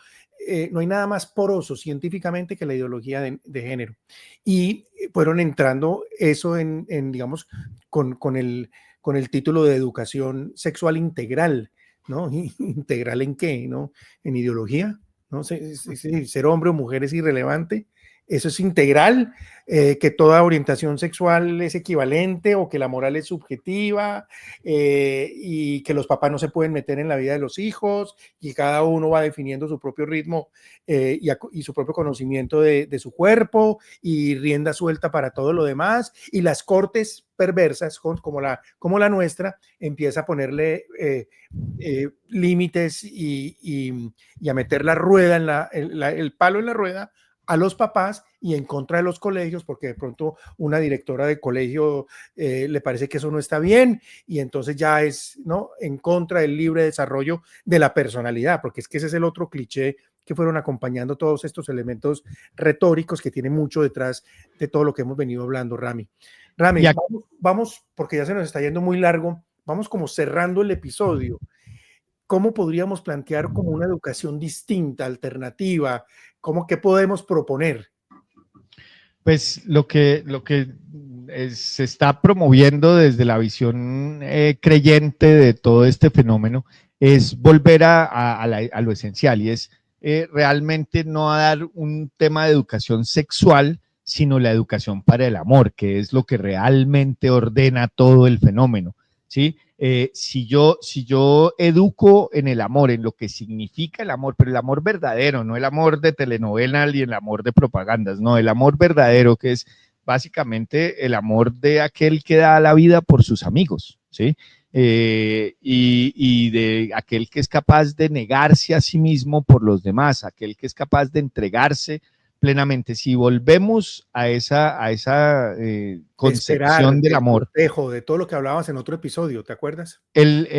No hay nada más poroso científicamente que la ideología de género. Y fueron entrando eso digamos, con el título de educación sexual integral, ¿no? ¿Integral en qué? ¿No? En ideología, ¿no? Ser hombre o mujer es irrelevante. Eso es integral, que toda orientación sexual es equivalente o que la moral es subjetiva, y que los papás no se pueden meter en la vida de los hijos y cada uno va definiendo su propio ritmo, y su propio conocimiento de su cuerpo y rienda suelta para todo lo demás. Y las cortes perversas como la nuestra empieza a ponerle límites y a meter la rueda el palo en la rueda a los papás y en contra de los colegios, porque de pronto una directora de colegio le parece que eso no está bien y entonces ya es, ¿no?, en contra del libre desarrollo de la personalidad, porque es que ese es el otro cliché que fueron acompañando todos estos elementos retóricos que tienen mucho detrás de todo lo que hemos venido hablando, Rami. Rami, vamos, porque ya se nos está yendo muy largo, vamos como cerrando el episodio. ¿Cómo podríamos plantear como una educación distinta, alternativa? ¿Qué podemos proponer? Pues lo que se está promoviendo desde la visión creyente de todo este fenómeno es volver a lo esencial, y es realmente no a dar un tema de educación sexual, sino la educación para el amor, que es lo que realmente ordena todo el fenómeno, ¿sí? Si yo educo en el amor, en lo que significa el amor, pero el amor verdadero, no el amor de telenovela ni el amor de propagandas, no, el amor verdadero, que es básicamente el amor de aquel que da la vida por sus amigos, ¿sí? Y de aquel que es capaz de negarse a sí mismo por los demás, aquel que es capaz de entregarse plenamente. Si volvemos a esa concepción del amor, cortejo, de todo lo que hablábamos en otro episodio, ¿te acuerdas? Es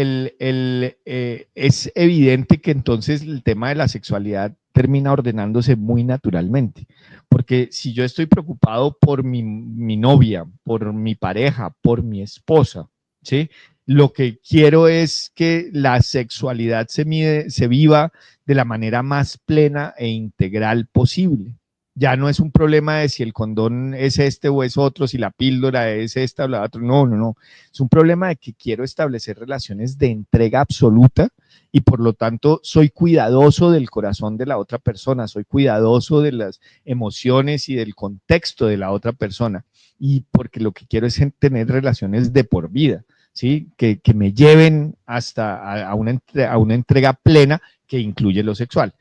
evidente que entonces el tema de la sexualidad termina ordenándose muy naturalmente, porque si yo estoy preocupado por mi novia, por mi pareja, por mi esposa, ¿sí? Lo que quiero es que la sexualidad se viva de la manera más plena e integral posible. Ya no es un problema de si el condón es este o es otro, si la píldora es esta o la otra. No, no, no. Es un problema de que quiero establecer relaciones de entrega absoluta y por lo tanto soy cuidadoso del corazón de la otra persona, soy cuidadoso de las emociones y del contexto de la otra persona. Y porque lo que quiero es tener relaciones de por vida, ¿sí? Que me lleven hasta a una entrega plena que incluye lo sexual.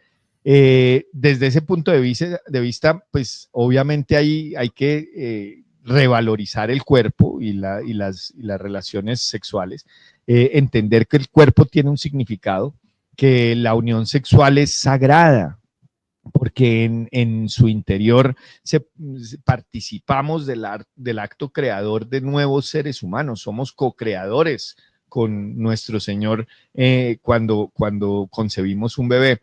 Desde ese punto de vista, pues obviamente hay que revalorizar el cuerpo y las relaciones sexuales, entender que el cuerpo tiene un significado, que la unión sexual es sagrada, porque en su interior participamos del acto creador de nuevos seres humanos, somos co-creadores con nuestro Señor cuando concebimos un bebé.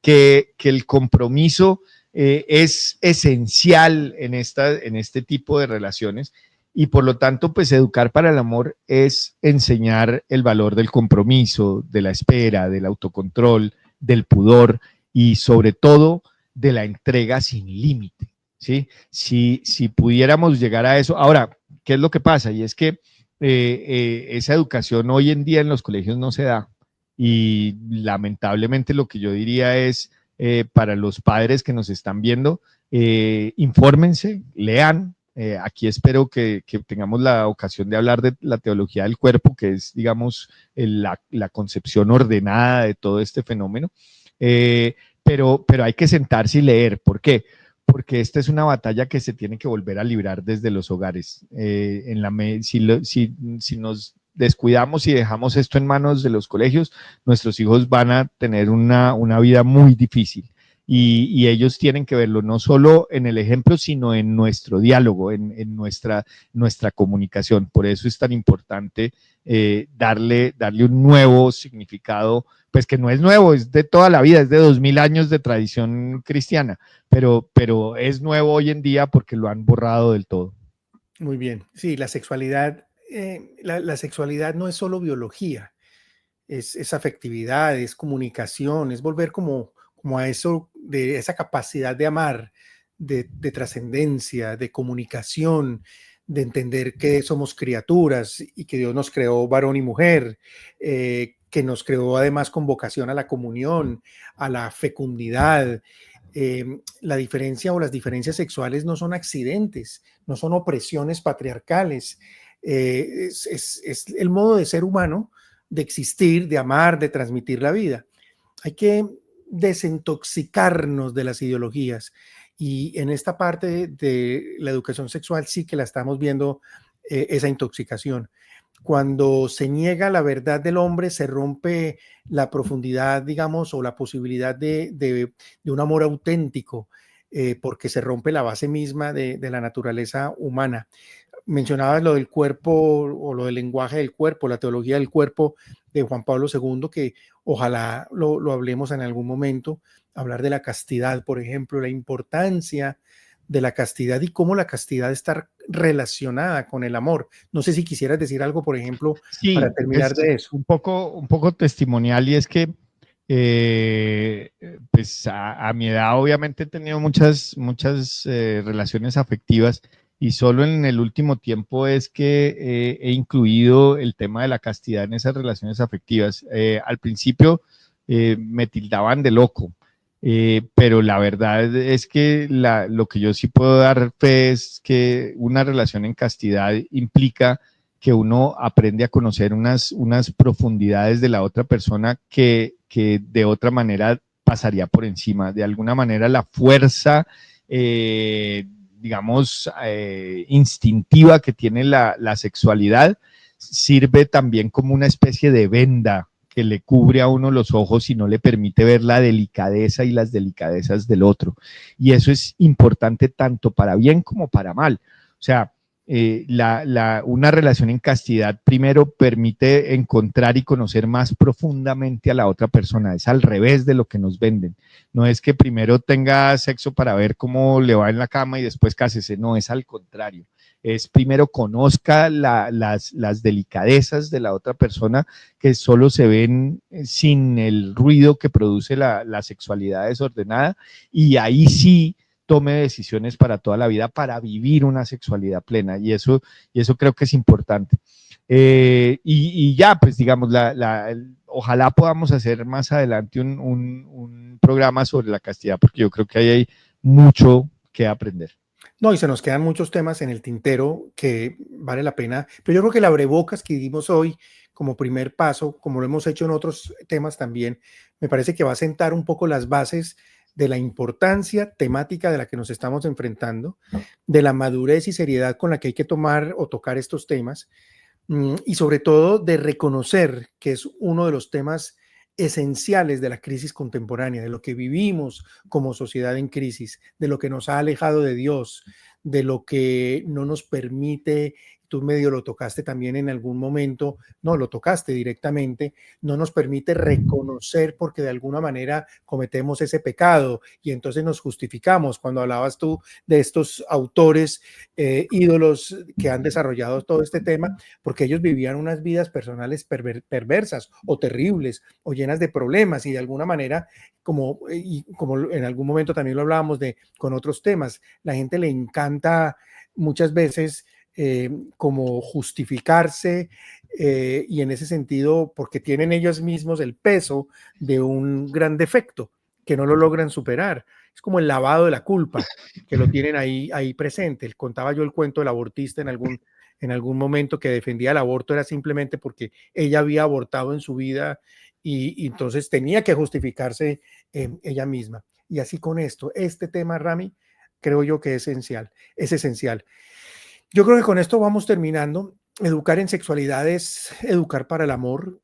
Que el compromiso es esencial en este tipo de relaciones y por lo tanto, pues educar para el amor es enseñar el valor del compromiso, de la espera, del autocontrol, del pudor y sobre todo de la entrega sin límite, ¿sí? Si pudiéramos llegar a eso. Ahora, ¿qué es lo que pasa? Y es que esa educación hoy en día en los colegios no se da. Y lamentablemente lo que yo diría es, para los padres que nos están viendo, infórmense, lean. Aquí espero que tengamos la ocasión de hablar de la teología del cuerpo, que es, digamos, la concepción ordenada de todo este fenómeno. Pero hay que sentarse y leer. ¿Por qué? Porque esta es una batalla que se tiene que volver a librar desde los hogares. Si nos descuidamos y dejamos esto en manos de los colegios, nuestros hijos van a tener una vida muy difícil. Y ellos tienen que verlo no solo en el ejemplo, sino en nuestro diálogo, en nuestra comunicación. Por eso es tan importante darle un nuevo significado, pues que no es nuevo, es de toda la vida, es de 2000 años de tradición cristiana, pero es nuevo hoy en día porque lo han borrado del todo. Muy bien. Sí, la sexualidad, la sexualidad no es solo biología, es afectividad, es comunicación, es volver como a eso, de esa capacidad de amar, de trascendencia, de comunicación, de entender que somos criaturas y que Dios nos creó varón y mujer, que nos creó además con vocación a la comunión, a la fecundidad. La diferencia o las diferencias sexuales no son accidentes, no son opresiones patriarcales, es el modo de ser humano, de existir, de amar, de transmitir la vida. Hay que desintoxicarnos de las ideologías y en esta parte de la educación sexual sí que la estamos viendo, esa intoxicación. Cuando se niega la verdad del hombre, se rompe la profundidad, digamos, o la posibilidad de un amor auténtico, porque se rompe la base misma de la naturaleza humana. Mencionabas lo del cuerpo o lo del lenguaje del cuerpo, la teología del cuerpo de Juan Pablo II, que ojalá lo hablemos en algún momento, hablar de la castidad, por ejemplo, la importancia de la castidad y cómo la castidad está relacionada con el amor. No sé si quisieras decir algo, por ejemplo, para Sí, terminar es de eso. un poco testimonial y es que pues a mi edad obviamente he tenido muchas relaciones afectivas y solo en el último tiempo es que he incluido el tema de la castidad en esas relaciones afectivas. Al principio me tildaban de loco, pero la verdad es que lo que yo sí puedo dar fe es que una relación en castidad implica que uno aprende a conocer unas profundidades de la otra persona que de otra manera pasaría por encima. De alguna manera la fuerza, digamos, instintiva que tiene la sexualidad sirve también como una especie de venda que le cubre a uno los ojos y no le permite ver la delicadeza y las delicadezas del otro. Y eso es importante tanto para bien como para mal. O sea, una relación en castidad primero permite encontrar y conocer más profundamente a la otra persona. Es al revés de lo que nos venden. No es que primero tenga sexo para ver cómo le va en la cama y después cásese. No, es al contrario. Es primero conozca las delicadezas de la otra persona que solo se ven sin el ruido que produce la sexualidad desordenada y ahí sí tome decisiones para toda la vida, para vivir una sexualidad plena. Y eso creo que es importante. Y ya, pues digamos, ojalá podamos hacer más adelante un programa sobre la castidad, porque yo creo que ahí hay mucho que aprender. No, y se nos quedan muchos temas en el tintero que vale la pena, pero yo creo que el abrebocas que dimos hoy como primer paso, como lo hemos hecho en otros temas también, me parece que va a sentar un poco las bases de la importancia temática de la que nos estamos enfrentando, de la madurez y seriedad con la que hay que tomar o tocar estos temas, y sobre todo de reconocer que es uno de los temas esenciales de la crisis contemporánea, de lo que vivimos como sociedad en crisis, de lo que nos ha alejado de Dios, de lo que no nos permite tú medio lo tocaste también en algún momento, no, lo tocaste directamente, no nos permite reconocer porque de alguna manera cometemos ese pecado y entonces nos justificamos. Cuando hablabas tú de estos autores ídolos que han desarrollado todo este tema, porque ellos vivían unas vidas personales perversas o terribles o llenas de problemas y de alguna manera, como en algún momento también lo hablábamos con otros temas, la gente le encanta muchas veces como justificarse y en ese sentido, porque tienen ellos mismos el peso de un gran defecto que no lo logran superar. Es como el lavado de la culpa, que lo tienen ahí presente. Contaba yo el cuento del abortista en algún momento que defendía el aborto, era simplemente porque ella había abortado en su vida y entonces tenía que justificarse ella misma. Y así con esto, este tema, Rami, creo yo que es esencial. Yo creo que con esto vamos terminando. Educar en sexualidad es educar para el amor.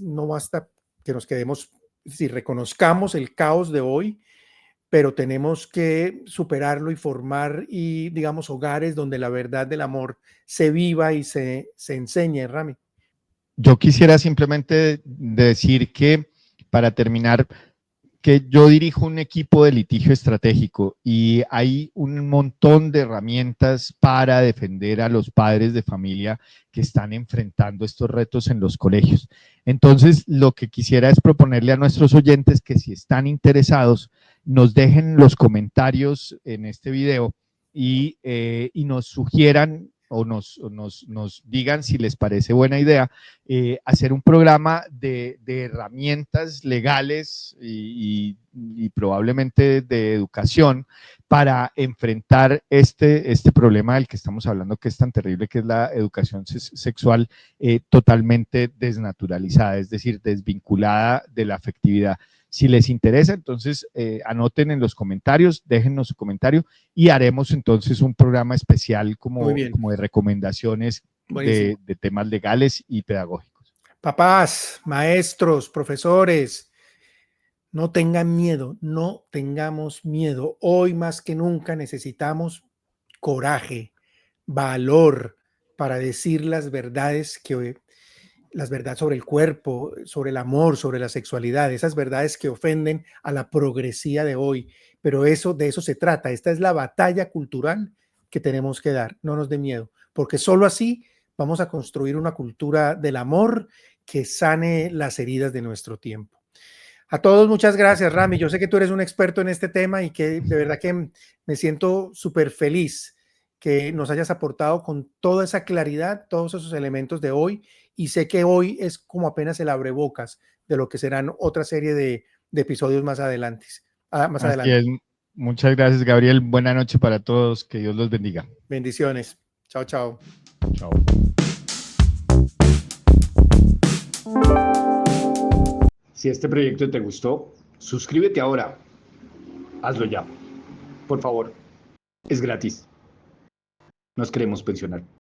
No basta que nos quedemos, si reconozcamos el caos de hoy, pero tenemos que superarlo y formar y, digamos, hogares donde la verdad del amor se viva y se enseñe, Rami. Yo quisiera simplemente decir que, para terminar, que yo dirijo un equipo de litigio estratégico y hay un montón de herramientas para defender a los padres de familia que están enfrentando estos retos en los colegios. Entonces, lo que quisiera es proponerle a nuestros oyentes que, si están interesados, nos dejen los comentarios en este video y nos sugieran o nos digan si les parece buena idea hacer un programa de herramientas legales y probablemente de educación para enfrentar este problema del que estamos hablando, que es tan terrible, que es la educación sexual totalmente desnaturalizada, es decir, desvinculada de la afectividad. Si les interesa, entonces anoten en los comentarios, déjennos su comentario y haremos entonces un programa especial como de recomendaciones de temas legales y pedagógicos. Papás, maestros, profesores, no tengan miedo, no tengamos miedo. Hoy más que nunca necesitamos coraje, valor para decir las verdades las verdades sobre el cuerpo, sobre el amor, sobre la sexualidad, esas verdades que ofenden a la progresía de hoy. Pero de eso se trata. Esta es la batalla cultural que tenemos que dar. No nos dé miedo, porque solo así vamos a construir una cultura del amor que sane las heridas de nuestro tiempo. A todos, muchas gracias, Rami. Yo sé que tú eres un experto en este tema y que de verdad que me siento súper feliz que nos hayas aportado con toda esa claridad, todos esos elementos de hoy. Y sé que hoy es como apenas el abrebocas de lo que serán otra serie de episodios más adelante. Así es. Muchas gracias, Gabriel. Buenas noches para todos. Que Dios los bendiga. Bendiciones. Chao, chao. Chao. Si este proyecto te gustó, suscríbete ahora. Hazlo ya. Por favor. Es gratis. Nos queremos pensionar.